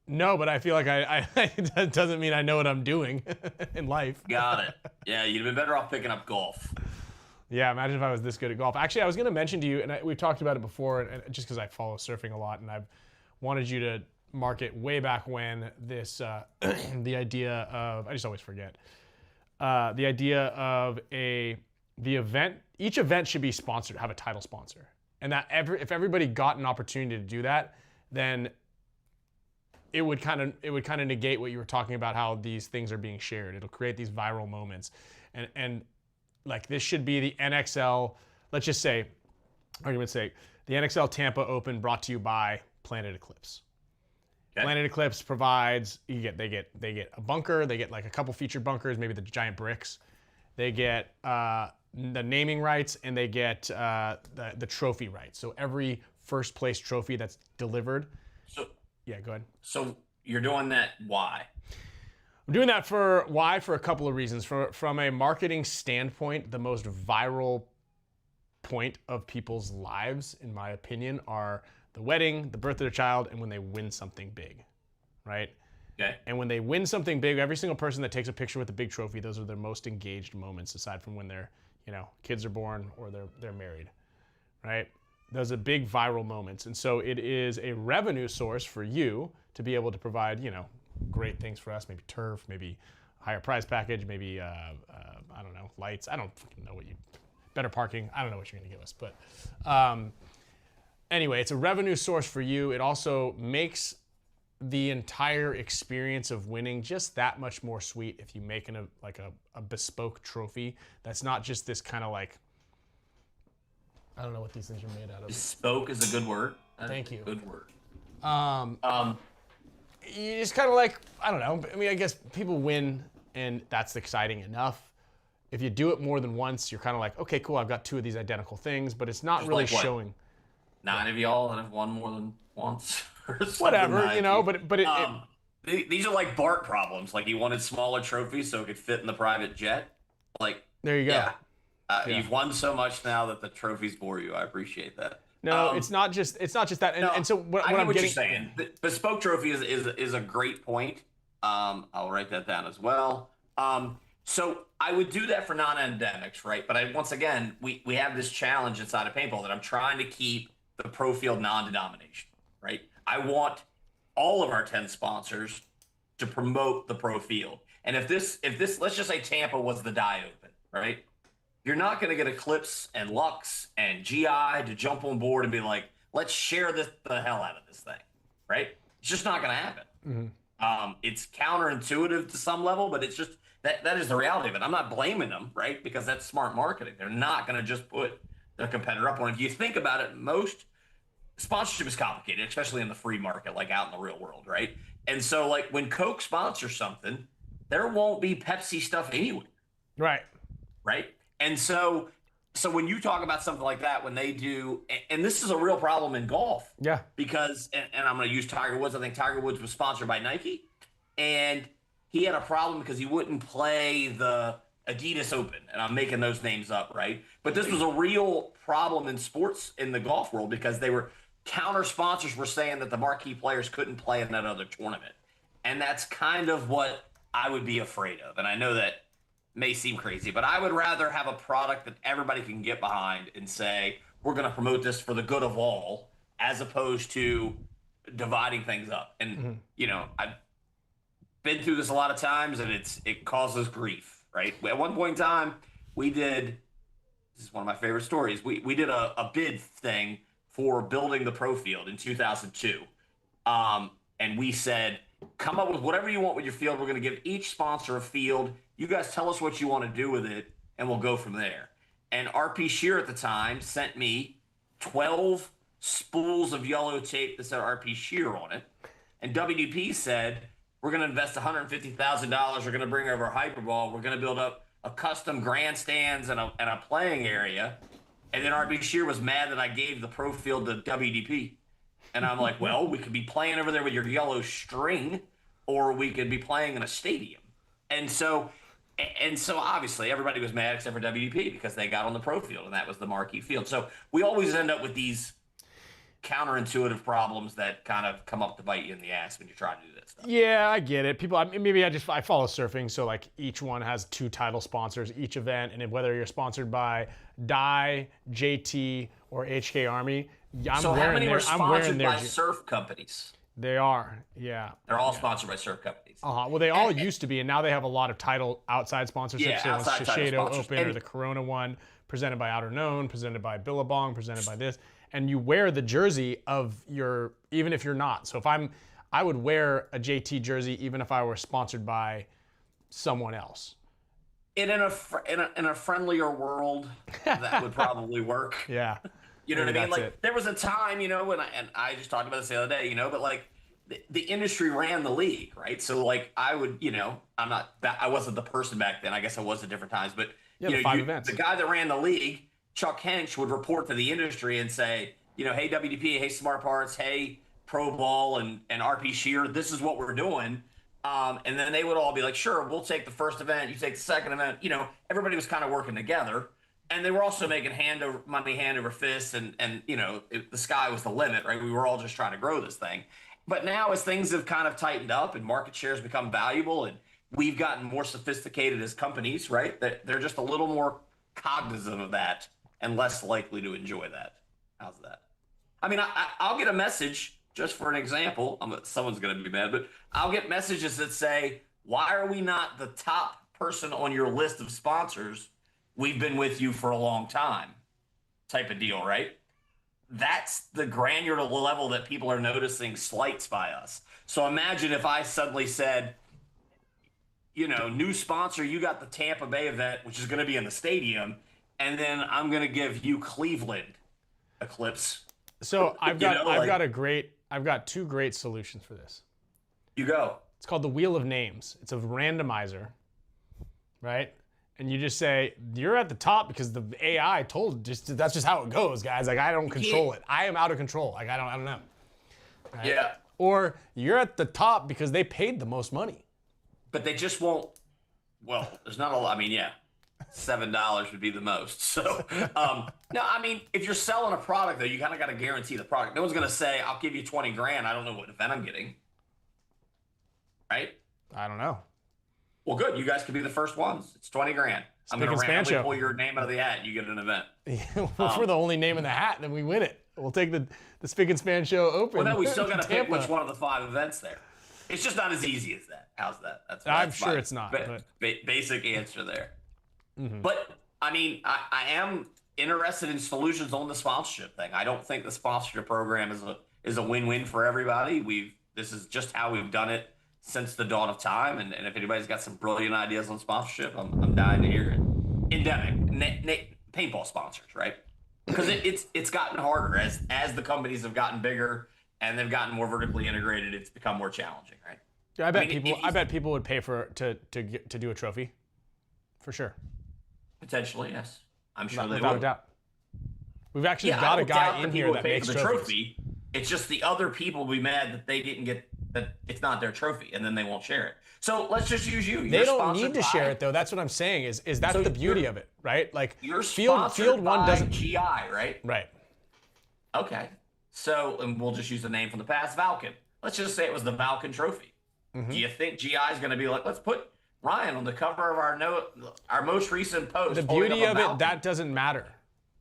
No, but I feel like that doesn't mean I know what I'm doing in life. Got it. Yeah, you'd have been better off picking up golf. Yeah, imagine if I was this good at golf. Actually, I was going to mention to you, and we've talked about it before, and just because I follow surfing a lot, and I've wanted you to market way back when this, the idea of, I just always forget, the idea of the event, each event should be sponsored, have a title sponsor. And that if everybody got an opportunity to do that, then it would kind of negate what you were talking about, how these things are being shared. It'll create these viral moments. And like this should be the NXL, let's just say, argument's sake, the NXL Tampa Open brought to you by Planet Eclipse. Okay. Planet Eclipse provides, they get a bunker, they get like a couple featured bunkers, maybe the giant bricks. They get the naming rights, and they get the trophy rights. So every first place trophy that's delivered. So yeah, go ahead. So you're doing that, why? I'm doing that for a couple of reasons. From a marketing standpoint, the most viral point of people's lives, in my opinion, are the wedding, the birth of their child, and when they win something big, right? Okay. And when they win something big, every single person that takes a picture with the big trophy, those are their most engaged moments, aside from when their kids are born or they're married, right? Those are big viral moments. And so it is a revenue source for you to be able to provide, great things for us, maybe turf, maybe a higher prize package, maybe, I don't know, lights. I don't fucking know better parking. I don't know what you're going to give us. But anyway, it's a revenue source for you. It also makes the entire experience of winning just that much more sweet if you make a bespoke trophy that's not just this kind of like, I don't know what these things are made out of. Bespoke is a good word. Thank you. Good word. You just kind of like, I don't know. I mean, I guess people win, and that's exciting enough. If you do it more than once, you're kind of like, okay, cool, I've got 2 of these identical things, but it's not really like what? showing. 9 of y'all that have won more than once. Or something. Whatever, you know, but these are like Bart problems. Like he wanted smaller trophies so it could fit in the private jet. Like there you go. Yeah. You've won so much now that the trophies bore you. I appreciate that. No, it's not just that. And so what I get I'm what getting, you're saying. The bespoke trophy is a great point. I'll write that down as well. So I would do that for non-endemics, right? But once again, we have this challenge inside of paintball that I'm trying to keep the pro field non-denomination, right? I want all of our 10 sponsors to promote the pro field. And if this, let's just say Tampa was the die open, right? You're not going to get Eclipse and Lux and GI to jump on board and be like, let's share the hell out of this thing, right? It's just not going to happen. Mm-hmm. It's counterintuitive to some level, but it's just that is the reality of it. I'm not blaming them, right? Because that's smart marketing. They're not going to just put their competitor up on. If you think about it, most sponsorship is complicated, especially in the free market, like out in the real world, right? And so, like when Coke sponsors something, there won't be Pepsi stuff anywhere, right? And so when you talk about something like that, when they do, and this is a real problem in golf. Yeah. Because, and I'm going to use Tiger Woods. I think Tiger Woods was sponsored by Nike. And he had a problem because he wouldn't play the Adidas Open. And I'm making those names up, right? But this was a real problem in sports in the golf world because counter sponsors were saying that the marquee players couldn't play in that other tournament. And that's kind of what I would be afraid of. And I know that may seem crazy, but I would rather have a product that everybody can get behind and say, we're going to promote this for the good of all, as opposed to dividing things up. And, you know, I've been through this a lot of times and it causes grief, right? At one point in time, this is one of my favorite stories. We did a bid thing for building the pro field in 2002. And we said, come up with whatever you want with your field. We're going to give each sponsor a field. You guys tell us what you want to do with it, and we'll go from there. And RP Shear at the time sent me 12 spools of yellow tape that said RP Shear on it. And WDP said, we're going to invest $150,000. We're going to bring over a hyperball. We're going to build up a custom grandstands and a playing area. And then RP Shear was mad that I gave the pro field to WDP. And I'm like, well, we could be playing over there with your yellow string, or we could be playing in a stadium. And so obviously everybody was mad except for WDP because they got on the pro field and that was the marquee field. So we always end up with these counterintuitive problems that kind of come up to bite you in the ass when you try to do that stuff. Yeah, I get it. People, I follow surfing, so like each one has 2 title sponsors each event, and whether you're sponsored by Dye, JT, or HK Army, how many are sponsored by surf companies? They are, yeah. They're all sponsored by surf companies. Well, they all used to be, and now they have a lot of title outside sponsorships. Yeah, so outside title Shiseido Open or the Corona one, presented by Outer Known, presented by Billabong, presented by this. And you wear the jersey of your, even if you're not. So if I would wear a JT jersey even if I were sponsored by someone else. In a friendlier world, that would probably work. Yeah. You know what I mean? Like it. there was a time, you know, when I just talked about this the other day, you know, but like the industry ran the league, right? So like I would, you know, I wasn't the person back then. I guess I was at different times, but you know, 5 events. The guy that ran the league, Chuck Hench, would report to the industry and say, you know, hey WDP, hey Smart Parts, hey Pro Ball and RP Shear, this is what we're doing. And then they would all be like, sure, we'll take the first event, you take the second event. You know, everybody was kind of working together. And they were also making money hand over fist, and you know, the sky was the limit, right? We were all just trying to grow this thing. But now as things have kind of tightened up and market shares become valuable and we've gotten more sophisticated as companies, right? They're just a little more cognizant of that and less likely to enjoy that. How's that? I mean, I'll get a message, just for an example, someone's going to be mad, but I'll get messages that say, why are we not the top person on your list of sponsors? We've been with you for a long time type of deal, right? That's the granular level that people are noticing slights by us. So imagine if I suddenly said, you know, new sponsor, you got the Tampa Bay event, which is going to be in the stadium, and then I'm going to give you Cleveland eclipse. So I've You got know, I've got two great solutions for this. You go. It's called the Wheel of Names. It's a randomizer, right? And you just say you're at the top because the AI told that's just how it goes, guys. Like I don't control it. I am out of control. Like I don't know. Right? Yeah. Or you're at the top because they paid the most money. But they just won't. Well, there's not a lot. I mean, yeah, $7 would be the most. So, no, I mean, if you're selling a product though, you kind of got to guarantee the product. No one's gonna say, "I'll give you 20 grand." I don't know what event I'm getting. Right? I don't know. Well, good. You guys could be the first ones. It's 20 grand. I'm gonna Spicka Span randomly Show. pull your name out of the hat. You get an event. If we're the only name in the hat, then we win it. We'll take the Spick and Span Show open. Well, then we still got to pick Tampa. which one of the 5 events there. It's just not as easy as that. How's that? I'm sure it's not, but- basic answer there. But I mean, I am interested in solutions on the sponsorship thing. I don't think the sponsorship program is a win-win for everybody. This is just how we've done it since the dawn of time. And if anybody's got some brilliant ideas on sponsorship, I'm dying to hear it. Endemic paintball sponsors, right? Because it's gotten harder as the companies have gotten bigger and they've gotten more vertically integrated. It's become more challenging, right? Yeah, I bet people would pay to do a trophy, for sure. Potentially, yes. I'm sure they Without a would. doubt. We've actually Yeah, got I a don't guy doubt in that here people that would pay makes for the trophies. trophy. It's just the other people will be mad that they didn't get that. It's not their trophy, and then they won't share it. So let's just use you. They You're don't sponsored need to by- share it though. That's what I'm saying. Is that's So the beauty you're- of it, right? Like You're field sponsored one by doesn't. GI, right? Right. Okay. So, and we'll just use the name from the past, Valken. Let's just say it was the Valken Trophy. Do you think GI is going to be like, let's put Ryan on the cover of our most recent post? The holding beauty up of a it, Valken? that doesn't matter.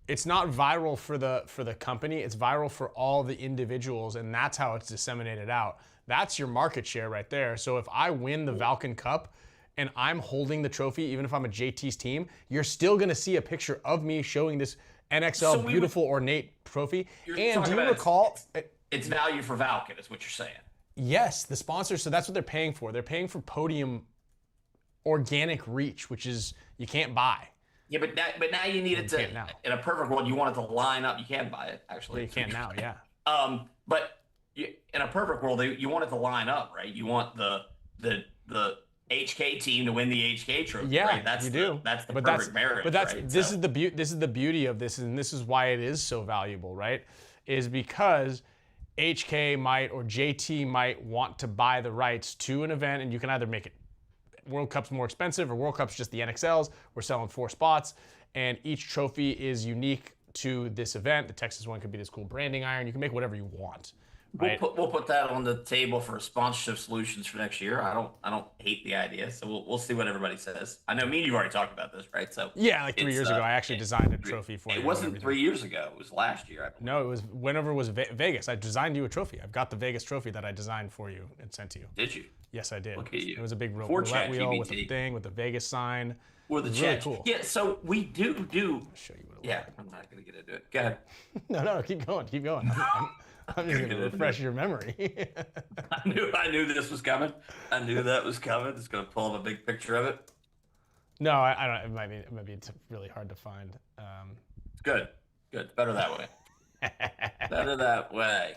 It's not viral for the company. It's viral for all the individuals, and that's how it's disseminated out. That's your market share right there. So if I win the Valken Cup and I'm holding the trophy, even if I'm a JT's team, you're still gonna see a picture of me showing this NXL So we beautiful ornate trophy. You're And talking do you about recall? It's value for Valken, is what you're saying. Yes, the sponsors. So that's what they're paying for. They're paying for podium organic reach, which is you can't buy. Yeah, but now you need it to. can't now. In a perfect world, you want it to line up. You can buy it, actually. You can't now. Yeah. But in a perfect world, you want it to line up, right? You want the HK team to win the HK trophy. Yeah, right? That's you do. That's the but perfect marriage. But that's right? this So- is the this is the beauty of this, and this is why it is so valuable, right? Is because HK might or JT might want to buy the rights to an event, and you can either make it World Cup's more expensive or World Cup's just the NXLs. We're selling 4 spots, and each trophy is unique to this event. The Texas one could be this cool branding iron. You can make whatever you want. Right? We'll put that on the table for sponsorship solutions for next year. I don't hate the idea, so we'll see what everybody says. I know me and you've already talked about this, right? So Yeah, like 3 it's, years ago, I actually designed a trophy for you. It and wasn't everything. 3 years ago. It was last year. I believe. No, it was whenever it was Vegas. I designed you a trophy. I've got the Vegas trophy that I designed for you and sent to you. Did you? Yes, I did. Look at you. It was a big Before roulette wheel with a ChatGPT. thing with the Vegas sign. Or the It was really chat? cool. Yeah. So we do. I'll show you what it Yeah, I'm not gonna get into it. Go ahead. No, keep going. I'm just gonna refresh your memory. I knew this was coming. I knew that was coming. It's gonna pull up a big picture of it. No, I don't. It might be really hard to find. It's good. Good. It's better that way. Better that way.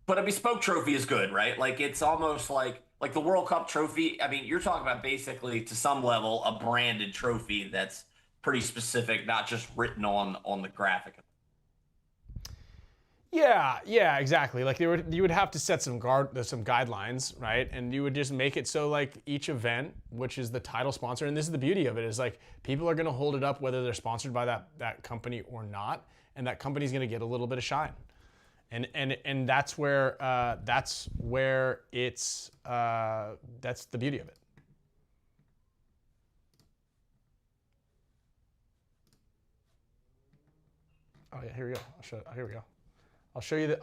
But a bespoke trophy is good, right? Like it's almost like the World Cup trophy. I mean, you're talking about basically to some level a branded trophy that's pretty specific, not just written on the graphic. Yeah, exactly. Like you would have to set some guidelines, right? And you would just make it so like each event, which is the title sponsor, and this is the beauty of it, is like people are gonna hold it up whether they're sponsored by that company or not, and that company's gonna get a little bit of shine. And that's where it's that's the beauty of it. Oh yeah, here we go. Here we go. I'll show you the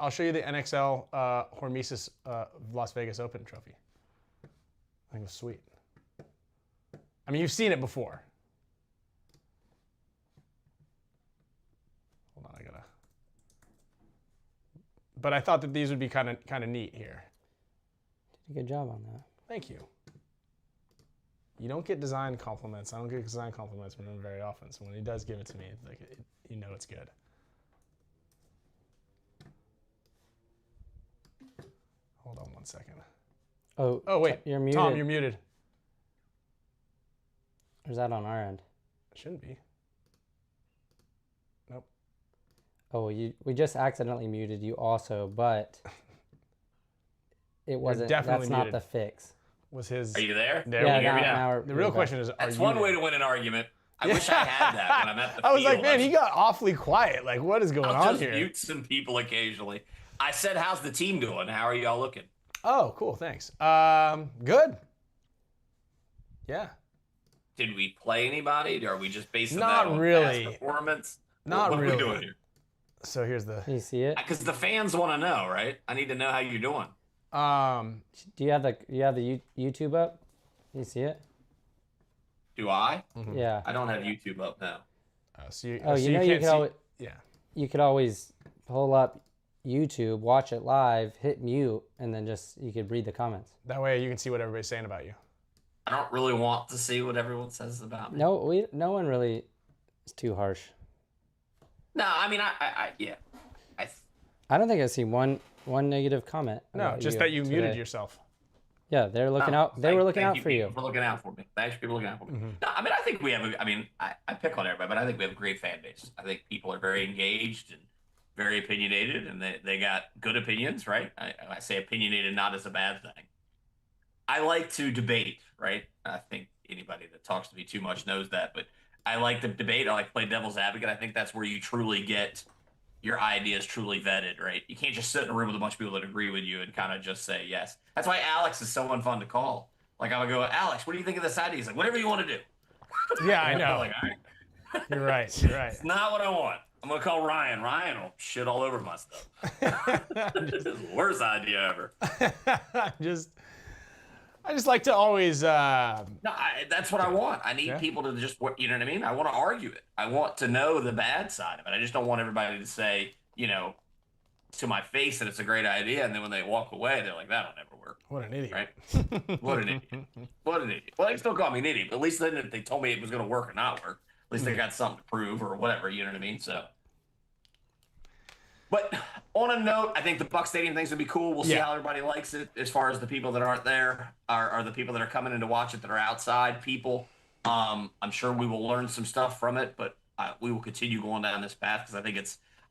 NXL HORMESIS Las Vegas Open trophy. I think it was sweet. I mean, you've seen it before. Hold on, I gotta. But I thought that these would be kind of neat here. Did a good job on that. Thank you. You don't get design compliments. I don't get design compliments from him very often. So when he does give it to me, like you know it's good. 1 second. Oh, wait. you're muted. Tom, you're muted. Or is that on our end? Shouldn't be. Nope. Oh, we just accidentally muted you also, but it wasn't. definitely That's not muted. the fix. Was his? Are you there? There Yeah, we go. now The real question is, That's are one you way there? to win an argument. I wish I had that when I'm at the I was field. like, man, he got awfully quiet. Like, what is going I'll on just here? mute some people occasionally. I said, how's the team doing? How are y'all looking? Oh, cool. Thanks. Good. Yeah. Did we play anybody? Or are we just basing Not that on really. past performance? Not what really. Are we doing here? So here's the. Can you see it? Because the fans want to know, right? I need to know how you're doing. Do you have the YouTube up? Can you see it? Do I? Yeah. I don't have YouTube up now. So you, Oh, so you know you can't could see- always Yeah. you could always pull up YouTube, watch it live, hit mute, and then just you could read the comments. That way you can see what everybody's saying about you. I don't really want to see what everyone says about me. No one really is too harsh. No, I mean, yeah. I don't think I see one negative comment. No, about just that you muted today. yourself. Yeah, they're looking out. They were looking out for you. For looking out for me. Thanks for people looking out for me. No, I mean, I think we have. I pick on everybody, but I think we have a great fan base. I think people are very engaged and very opinionated, and they got good opinions, right? I say opinionated not as a bad thing. I like to debate, right? I think anybody that talks to me too much knows that, but I like to debate. I like to play devil's advocate. I think that's where you truly get your ideas truly vetted, right? You can't just sit in a room with a bunch of people that agree with you and kind of just say yes. That's why Alex is so unfun to call. Like, I would go, Alex, what do you think of this idea? He's like, whatever you want to do. Yeah, I know. Like, all right. You're right. You're right. It's not what I want. I'm going to call Ryan. Ryan will shit all over my stuff. This is the worst idea ever. I just like to always. No, that's what I want. I need Yeah. people to just, you know what I mean? I want to argue it. I want to know the bad side of it. I just don't want everybody to say, to my face that it's a great idea, and then when they walk away, they're like, that'll never work. What an idiot. Right? What an idiot. What an idiot. Well, they still call me an idiot, but at least then if they told me it was going to work or not work, at least they got something to prove or whatever, you know what I mean? So. But on a note, I think the Buck Stadium thing's gonna be cool. We'll see how everybody likes it. As far as the people that aren't there are the people that are coming in to watch it that are outside people. I'm sure we will learn some stuff from it, but we will continue going down this path because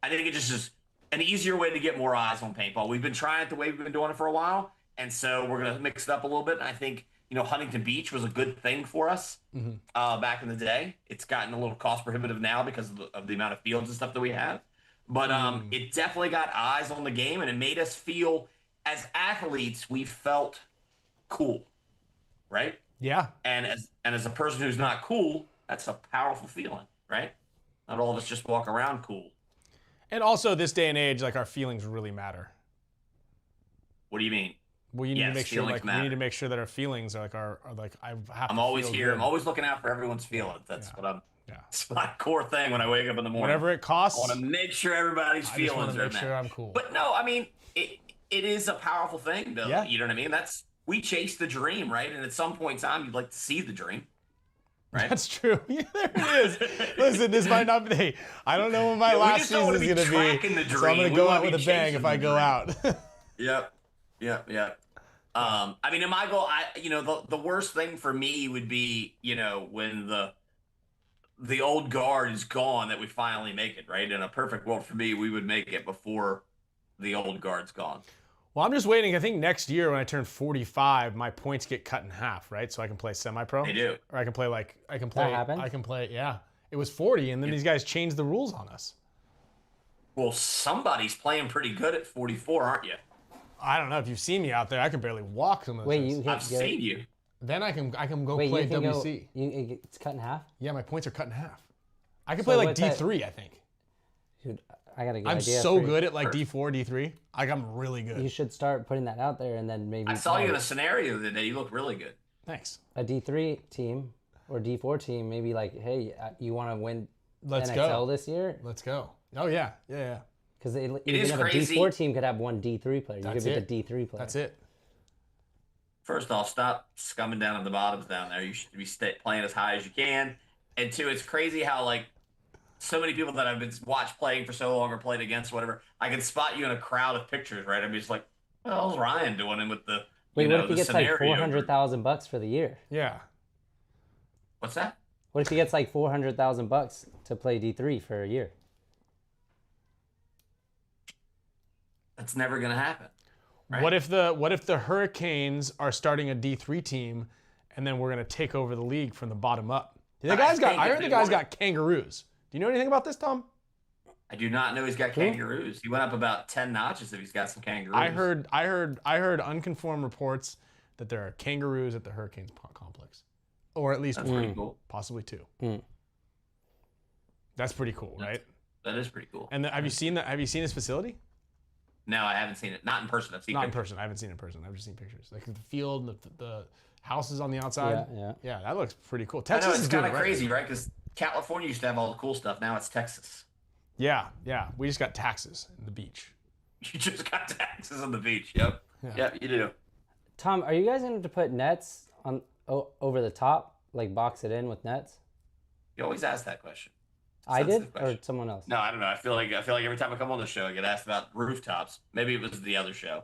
I think it just is an easier way to get more eyes on paintball. We've been trying it the way we've been doing it for a while, and so we're gonna mix it up a little bit. And I think Huntington Beach was a good thing for us back in the day. It's gotten a little cost prohibitive now because of the amount of fields and stuff that we have. But it definitely got eyes on the game, and it made us feel, as athletes, we felt cool, right? Yeah. And as a person who's not cool, that's a powerful feeling, right? Not all of us just walk around cool. And also, this day and age, like, our feelings really matter. What do you mean? Well, you need to make sure, feelings we matter. need to make sure that our feelings are like I have. I'm to always feel here. good. I'm always looking out for everyone's feelings. That's what I'm. Yeah. It's my core thing when I wake up in the morning. Whatever it costs. I want to make sure everybody's I just want feelings to are make met. sure I'm cool. But no, I mean, it is a powerful thing, Bill. Yeah. You know what I mean? We chase the dream, right? And at some point in time, you'd like to see the dream, right? That's true. Yeah, there it is. Listen, this might not be. Hey, I don't know when my Yeah, we last just don't season wanna is be going to tracking the be. So I'm going dream. to We go wanna out be with a bang chasing if I the go dream. out. Yep. I mean, in my goal, the worst thing for me would be, when the old guard is gone, that we finally make it, right? In a perfect world for me, we would make it before the old guard's gone. Well, I'm just waiting. I think next year when I turn 45, my points get cut in half, right? So I can play semi-pro. They do. Or I can play That happened? I can play, yeah. It was 40, and then these guys changed the rules on us. Well, somebody's playing pretty good at 44, aren't you? I don't know if you've seen me out there. I can barely walk some of the Wait, times. you can I've seen you. Then I can go Wait, play you can WC. go. It's cut in half. Yeah, my points are cut in half. I can So play like what's that- D3, I think. Dude, I got a good I'm idea. so for you. good at like D4, D3. Like I'm really good. You should start putting that out there, and then maybe I saw you in a scenario the other day. You look really good. Thanks. a D3 team or D4 team. Maybe like, hey, you want to win Let's NXL go. this year? Let's go. Oh yeah. Because even is if crazy. a D4 team could have one D3 player, you That's could it. be the D3 player. That's it. First off, stop scumming down at the bottoms down there. You should be playing as high as you can. And two, it's crazy how like so many people that I've been watched playing for so long or played against, whatever. I can spot you in a crowd of pictures, right? I'm just like, Well, how's Ryan doing it with the Wait, what if the he gets like scenario? $400,000 for the year? Yeah. What's that? What if he gets like $400,000 to play D3 for a year? That's never gonna happen. Right? What if the Hurricanes are starting a D3 team, and then we're gonna take over the league from the bottom up? I heard the guy's got kangaroos. Do you know anything about this, Tom? I do not know he's got kangaroos. He went up about 10 notches if he's got some kangaroos. I heard unconfirmed reports that there are kangaroos at the Hurricanes complex, or at least That's one, pretty cool. possibly two. That's pretty cool, right? That is pretty cool. And have you seen that? Have you seen his facility? No, I haven't seen it. Not in person. I've seen Not in pictures. person. I haven't seen it in person. I've just seen pictures. Like the field, the houses on the outside. Yeah. That looks pretty cool. I Texas know, it's is doing kind it of right. crazy, right? Because California used to have all the cool stuff. Now it's Texas. Yeah. We just got taxes in the beach. You just got taxes on the beach. Yep. Yep, you do. Tom, are you guys going to put nets on over the top, like box it in with nets? You always ask that question. I did, Sensitive or question. someone else? No, I don't know. I feel like every time I come on the show, I get asked about rooftops. Maybe it was the other show.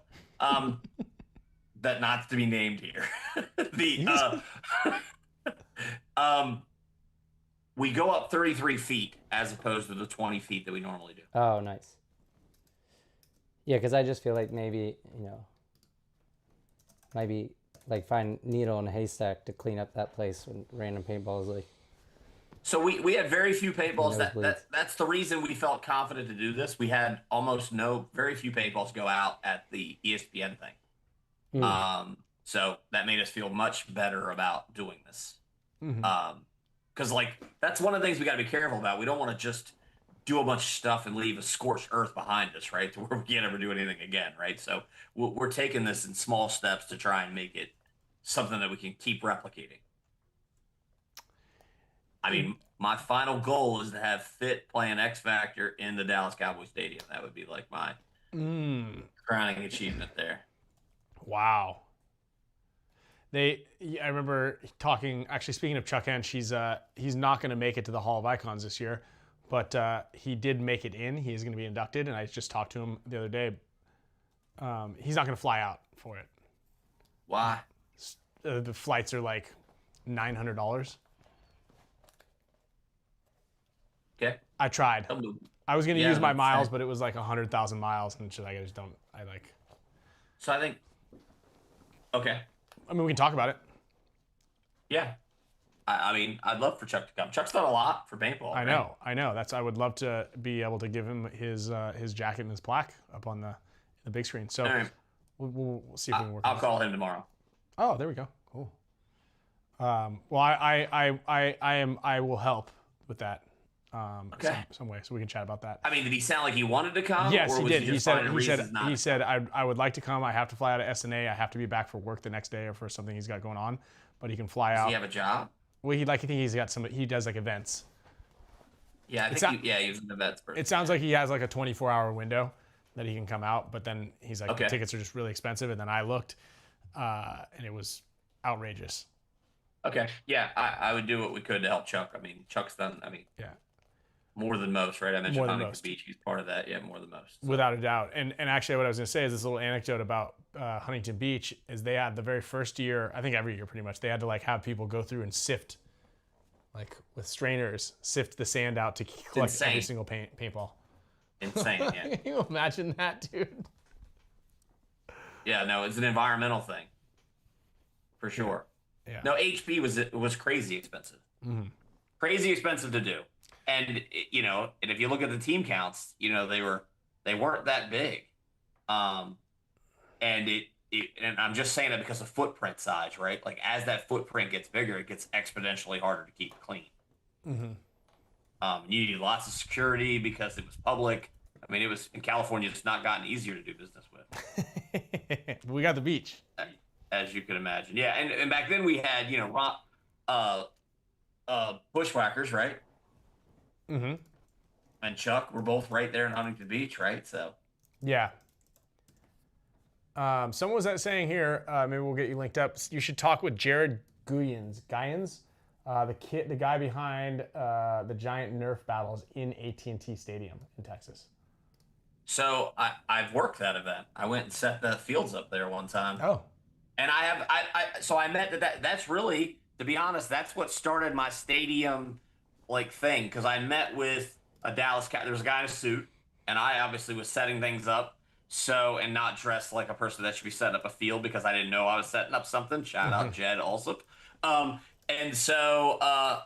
That not to be named here. We go up 33 feet as opposed to the 20 feet that we normally do. Oh, nice. Yeah, because I just feel like maybe like find needle in a haystack to clean up that place when random paintballs like. So we had very few paintballs. Nosebleeds. That's the reason we felt confident to do this. We had very few paintballs go out at the ESPN thing. So that made us feel much better about doing this. Because that's one of the things we got to be careful about. We don't want to just do a bunch of stuff and leave a scorched earth behind us, right? To where we can't ever do anything again, right? So we're taking this in small steps to try and make it something that we can keep replicating. I mean, my final goal is to have Fit playing X Factor in the Dallas Cowboy Stadium. That would be like my crowning achievement there. Wow. I remember actually speaking of Chuck Hench, he's not going to make it to the Hall of Icons this year, but he did make it in. He is going to be inducted, and I just talked to him the other day. He's not going to fly out for it. Why? The flights are like $900. Okay. I tried. I was going to use my that's miles, fine. but it was like 100,000 miles, and I just don't. So I think. Okay. I mean, we can talk about it. Yeah. I mean, I'd love for Chuck to come. Chuck's done a lot for paintball. I know. I would love to be able to give him his jacket and his plaque up on the big screen. So Right. we'll see if we can work. I'll on call him tomorrow. Oh, there we go. Cool. Well, I will help with that. Okay. Some way, so we can chat about that. I mean, did he sound like he wanted to come? Yes, or he was did. He, He just said finding reasons not to come? I would like to come. I have to fly out of SNA. I have to be back for work the next day or for something he's got going on. But he can fly out. Does he have a job? Well, I think he's got some. He does like events. Yeah, I think he was an events person. It sounds like he has like a 24-hour window that he can come out, but then he's like, Okay. the tickets are just really expensive. And then I looked, and it was outrageous. Okay. Yeah, I would do what we could to help Chuck. I mean, Chuck's done, Yeah, more than most, right? I mentioned More than Huntington most. Beach. He's part of that. Yeah, more than most. So. without a doubt. And actually, what I was going to say is this little anecdote about Huntington Beach is they had the very first year, I think every year pretty much, they had to like have people go through and sift, like with strainers, sift the sand out to collect every insane. single paintball. Insane, yeah. Can you imagine that, dude? Yeah, no, it's an environmental thing. For sure. Yeah. No, HP was crazy expensive. Crazy expensive to do. And and if you look at the team counts, they weren't that big. And and I'm just saying that because of footprint size, right? Like as that footprint gets bigger, it gets exponentially harder to keep clean. You need lots of security because it was public. I mean, it was in California. It's not gotten easier to do business with. We got the beach. As you can imagine. Yeah, and back then we had, bushwhackers, right? And Chuck were both right there in Huntington Beach, right? So Yeah. Someone was saying here, maybe we'll get you linked up. You should talk with Jared Guyens, the guy behind the giant Nerf battles in AT&T Stadium in Texas. So I've worked that event. I went and set the fields up there one time. Oh, And so I met that's really, to be honest, that's what started my stadium like thing. Because I met with a Dallas Cow. There was a guy in a suit, and I obviously was setting things up. So, and not dressed like a person that should be setting up a field because I didn't know I was setting up something. Shout out Jed Alsop. And so I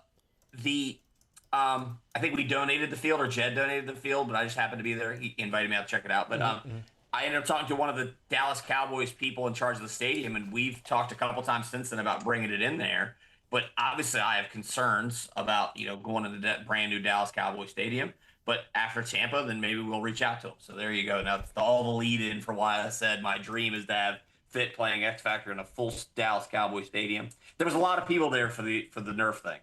think we donated the field, or Jed donated the field, but I just happened to be there. He invited me out to check it out. But I ended up talking to one of the Dallas Cowboys people in charge of the stadium, and we've talked a couple times since then about bringing it in there. But obviously, I have concerns about going into that brand new Dallas Cowboy stadium. But after Tampa, then maybe we'll reach out to them. So there you go. Now that's all the lead in for why I said my dream is to have Fit playing X Factor in a full Dallas Cowboy stadium. There was a lot of people there for the Nerf thing,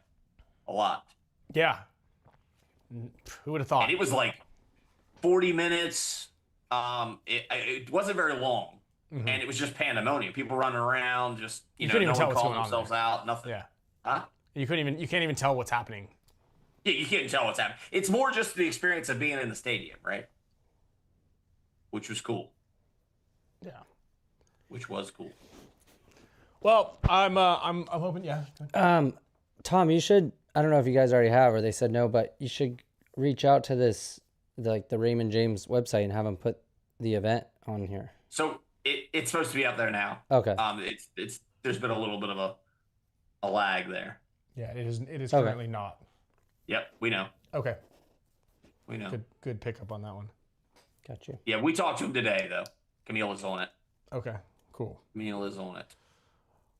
a lot. yeah. Who would have thought? And it was like 40 minutes. It wasn't very long, and it was just pandemonium. People running around, just couldn't even no tell one what's calling going on themselves there. out. Nothing. Yeah. Huh? You can't even tell what's happening. Yeah, you can't tell what's happening. It's more just the experience of being in the stadium, right? Which was cool. Yeah. Which was cool. Well, I'm hoping. Yeah. Tom, you should. I don't know if you guys already have, or they said no, but you should reach out to the Raymond James website and have them put the event on here. So it's supposed to be up there now. Okay. It's there's been a little bit of a lag there. Yeah. It is Okay. currently not. Yep, we know. Okay. We know. Good pickup on that one. Got you. Yeah, we talked to him today though. Camille is on it. Okay. Cool. Camille is on it.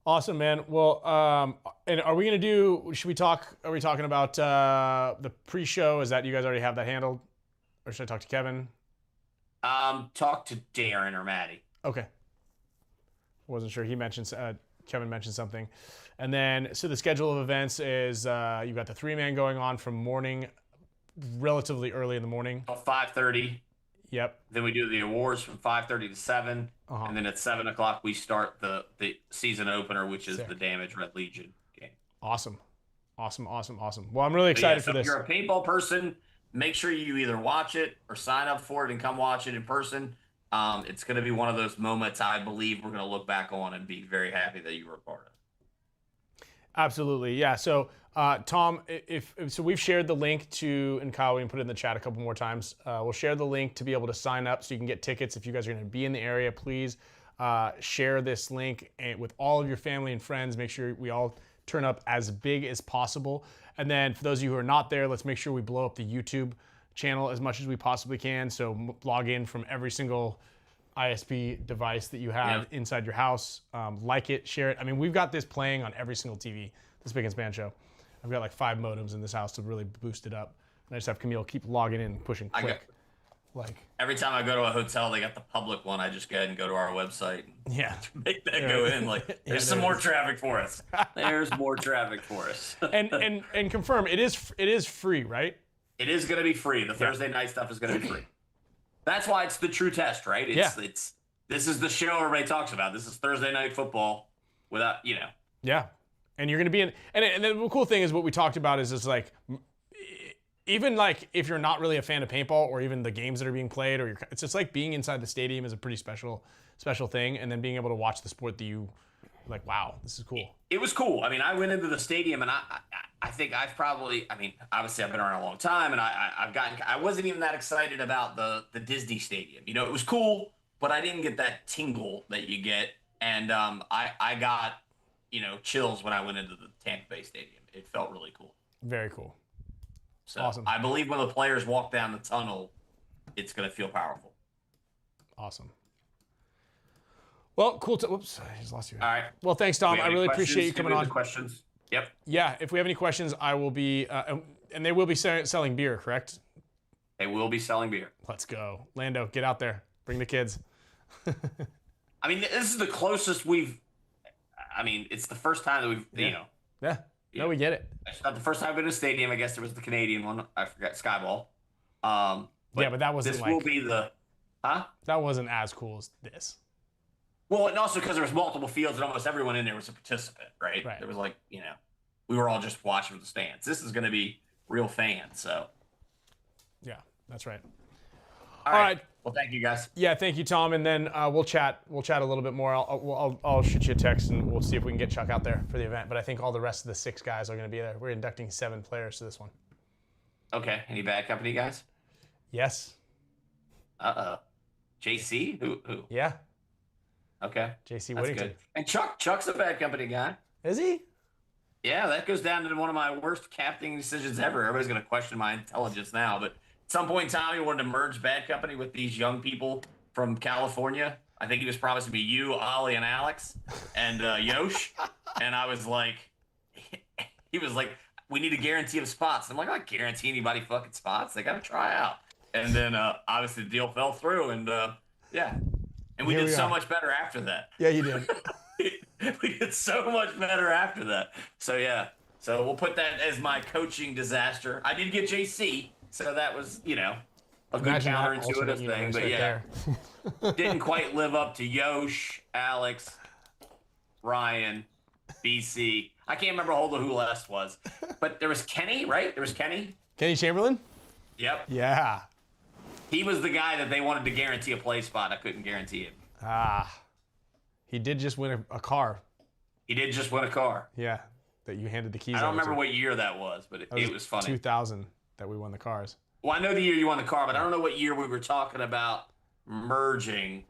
Awesome, man. Well, and are we gonna do? Should we talk? Are we talking about the pre-show? Is that you guys already have that handled, or should I talk to Kevin? Talk to Darren or Maddie. Okay. Wasn't sure. He mentioned Kevin mentioned something, and then so the schedule of events is you've got the 3-man going on from morning, relatively early in the morning. 5:30. Yep. Then we do the awards from 5:30 to 7, and then at 7 o'clock we start the season opener, which is Sick. the Damage Red Legion game. Awesome. Well, I'm really excited for If this. you're a paintball person, make sure you either watch it or sign up for it and come watch it in person. It's going to be one of those moments I believe we're going to look back on and be very happy that you were a part of. Absolutely, yeah. So, Tom, if so, we've shared the link to, and Kyle, we can put it in the chat a couple more times. We'll share the link to be able to sign up so you can get tickets. If you guys are going to be in the area, please share this link with all of your family and friends. Make sure we all turn up as big as possible. And then for those of you who are not there, let's make sure we blow up the YouTube channel as much as we possibly can. So log in from every single ISP device that you have inside your house. Like it, share it. I mean, we've got this playing on every single TV, the Spick and Span Show. I've got like 5 modems in this house to really boost it up. And I just have Camille keep logging in and pushing click. Every time I go to a hotel, they got the public one. I just go ahead and go to our website and make that go in. Like, there's some more traffic for us. There's more traffic for us. and confirm it is free, right? It is going to be free. The Thursday night stuff is going to be free. That's why it's the true test, right? It's this is the show everybody talks about. This is Thursday night football without, Yeah. And you're going to be in, and the cool thing is what we talked about is like, even like if you're not really a fan of paintball or even the games that are being played, or it's just like being inside the stadium is a pretty special thing. And then being able to watch the sport that you like, wow, this is cool. It was cool. I mean, I went into the stadium and I think I've probably, I mean, obviously I've been around a long time and I wasn't even that excited about the Disney stadium. It was cool, but I didn't get that tingle that you get. And I got, chills when I went into the Tampa Bay stadium. It felt really cool. Very cool. So awesome. I believe when the players walk down the tunnel, it's going to feel powerful. Awesome. Well, cool. Whoops, I just lost you. All right. Well, thanks, Tom. I really appreciate you coming on. Questions? Yep. Yeah, if we have any questions, I will be, and they will be selling beer, correct? They will be selling beer. Let's go. Lando, get out there. Bring the kids. I mean, this is the closest it's the first time that we've, Yeah. No, we get it. It's not the first time I've been in a stadium. I guess there was the Canadian one. I forgot, Skyball. But that wasn't this like... will be the... Huh? That wasn't as cool as this. Well, and also because there was multiple fields and almost everyone in there was a participant, right? There was like, we were all just watching from the stands. This is going to be real fans, so. Yeah, that's right. All right. Well, thank you guys. Yeah, thank you, Tom. And then we'll chat. We'll chat a little bit more. I'll shoot you a text and we'll see if we can get Chuck out there for the event. But I think all the rest of the 6 guys are going to be there. We're inducting 7 players to this one. Okay. Any bad company guys? Yes. JC? Who? Yeah. Okay. JC That's Whittington. good. And Chuck's a bad company guy. Is he? Yeah, that goes down to one of my worst captaining decisions ever. Everybody's going to question my intelligence now, but at some point in time, he wanted to merge Bad Company with these young people from California. I think he was promising me you, Ollie, and Alex, and Yosh. And I was like, he was like, we need a guarantee of spots. I'm like, I don't guarantee anybody fucking spots. They got to try out. And then obviously the deal fell through, and yeah. And we did so much better after that. Yeah, you did. We did so much better after that. So yeah. So we'll put that as my coaching disaster. I did get JC, so that was, a good Imagine that counterintuitive alternate thing. universe But right yeah, there. didn't quite live up to Yosh, Alex, Ryan, BC. I can't remember who last was, but there was Kenny, right? There was Kenny. Kenny Chamberlain? Yep. Yeah. He was the guy that they wanted to guarantee a play spot. I couldn't guarantee it. He did just win a car. He did just win a car. Yeah. That you handed the keys I don't over remember to. what year that was, but it was funny. 2000 that we won the cars. Well, I know the year you won the car, but I don't know what year we were talking about merging.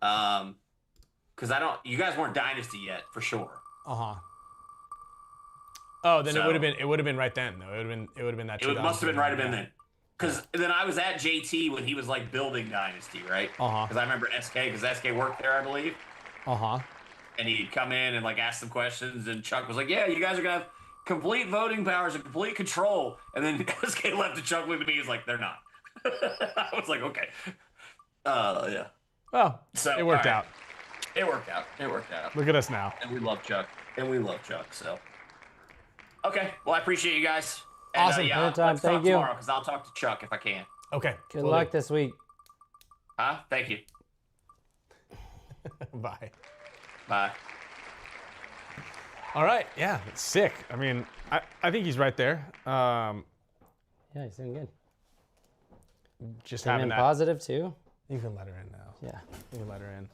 Because you guys weren't Dynasty yet, for sure. Uh-huh. Oh, then it would have been right then though. It would have been that. It must have been right then. Because then I was at JT when he was like building Dynasty, right? Uh-huh. Because I remember SK, because SK worked there, I believe. Uh-huh. And he'd come in and like ask some questions, and Chuck was like, "Yeah, you guys are gonna have complete voting powers and complete control." And then SK left, and Chuck looked at me. He's like, "They're not." I was like, "Okay." Yeah. Well, So it worked all right. out. It worked out. It worked out. Look at us now. And we love Chuck. So. Okay. Well, I appreciate you guys. And, Awesome. yeah, Anytime. let's talk Thank you. tomorrow, because I'll talk to Chuck if I can. Okay. Good will luck do. this week. Huh? Thank you. Bye. Bye. All right. Yeah. It's sick. I mean, I think he's right there. Yeah, he's doing good. Just Came having in that. positive too. You can let her in now. Yeah. You can let her in.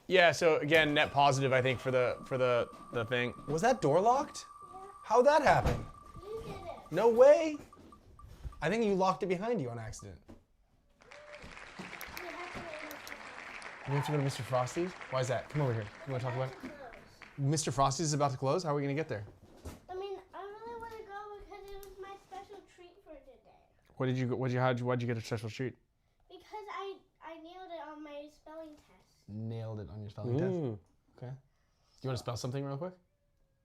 Yeah. So again, net positive. I think for the thing. Was that door locked? How'd that happen? You did it. No way. I think you locked it behind you on accident. We have to go to Mr. Frosty's? Why is that? Come over here. You want to talk about it? Mr. Frosty's is about to close? How are we going to get there? I mean, I really want to go because it was my special treat for today. Why'd you get a special treat? Because I nailed it on my spelling test. Nailed it on your spelling test? Okay. Do you want to spell something real quick?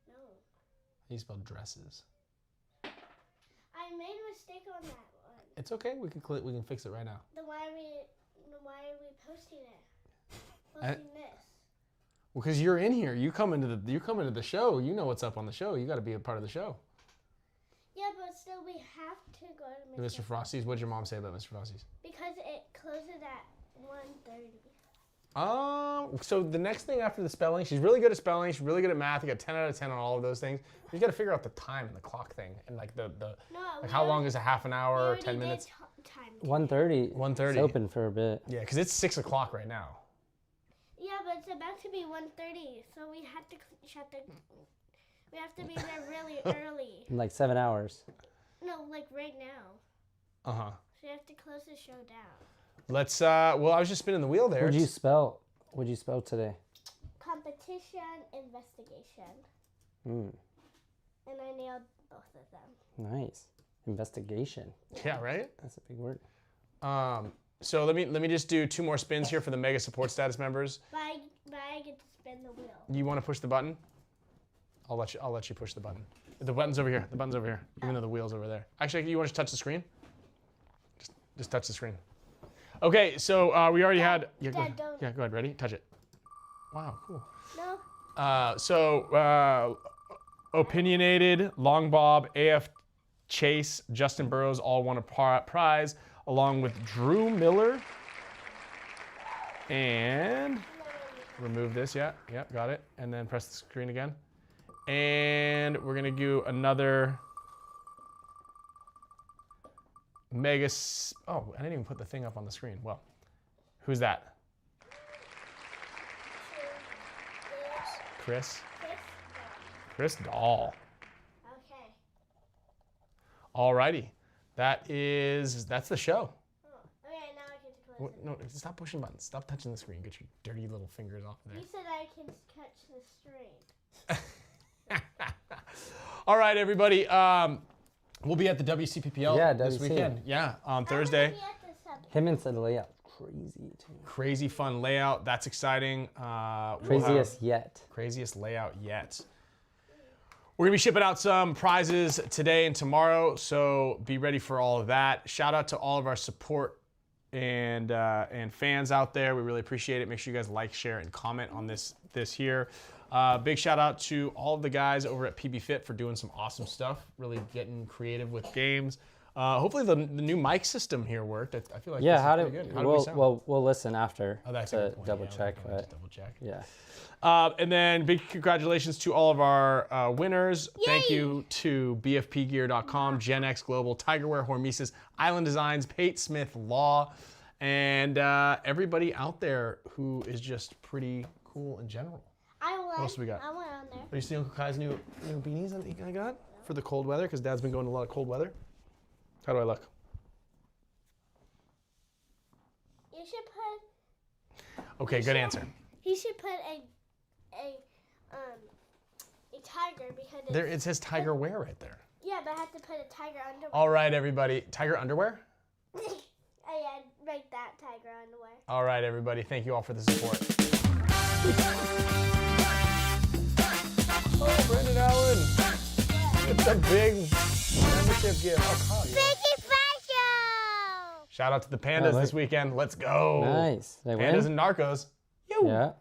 No. You spell dresses. I made a mistake on that one. It's okay. We can fix it right now. Then why are we posting it? I- Posting this. Well, because you're in here. You come into the show. You know what's up on the show. You got to be a part of the show. Yeah, but still we have to go to Mr. Frosty's. What'd your mom say about Mr. Frosty's? Because it closes at 1:30. So the next thing after the spelling, she's really good at spelling. She's really good at math. You got 10 out of 10 on all of those things. You got to figure out the time and the clock thing, and like No, like how long is a half an hour or 10 minutes? Time. 1:30. 1:30. It's open for a bit. Yeah, because it's 6 o'clock right now. Yeah, but it's about to be 1:30, so we have to we have to be there really early. In like 7 hours. No, like right now. Uh-huh. So we have to close the show down. Let's well, I was just spinning the wheel there. What'd you spell today? Competition, investigation. Mm, And I nailed both of them. nice. Investigation. Yeah, right? That's a big word. So let me just do 2 more spins here for the mega support status members. But I get to spin the wheel. You want to push the button? I'll let you push the button. The button's over here. The button's over here. Even though the wheel's over there. Actually, you want to touch the screen? Just touch the screen. Okay, so we already had. Yeah, go ahead. don't. Yeah, go ahead. Ready? Touch it. Wow, cool. No? Opinionated, Long Bob, AF Chase, Justin Burrows all won a prize, along with Drew Miller. And remove this. Yeah, got it. And then press the screen again. And we're gonna do another Oh, I didn't even put the thing up on the screen. Well, who's that? Chris? Chris Dahl. Okay. Alrighty. That's the show. Oh, okay, now I can close it. No, stop pushing buttons. Stop touching the screen. Get your dirty little fingers off of there. You said I can catch the string. All right, everybody. We'll be at the WCPPL this WC. weekend. Yeah, on Thursday. I'm gonna be at the sub. Him and said the layout crazy too. Crazy fun layout. That's exciting. Craziest yet. Craziest layout yet. We're gonna be shipping out some prizes today and tomorrow, so be ready for all of that. Shout out to all of our support and fans out there. We really appreciate it. Make sure you guys like, share, and comment on this here. Big shout out to all of the guys over at PB Fit for doing some awesome stuff, really getting creative with games. Hopefully the new mic system here worked. I feel like Yeah, this how is did pretty good. How did we sound? we'll listen after Oh, that's a to good point. double Yeah, check. we can But double check. yeah. And then big congratulations to all of our winners. Thank you to BFPGear.com, Gen X Global, Tigerwear, Hormesis, Island Designs, Pate Smith Law, and everybody out there who is just pretty cool in general. I won. What else we got? I went on there. Are you seeing Uncle Kai's new beanies that I got for the cold weather? Because Dad's been going to a lot of cold weather. How do I look? You should put. Okay, good answer. He should put a tiger because it's, There, it says Tiger Wear right there. yeah, but I have to put a tiger underwear. All right, everybody. Tiger underwear? Oh yeah, make that tiger underwear. All right, everybody. Thank you all for the support. Oh, Brendan Allen. It's a big membership gift. Oh, Kyle, yeah. Spicka Span Show! Shout out to the Pandas look. this weekend. Let's go. Nice. They Pandas win? and Narcos. Yo. Yeah.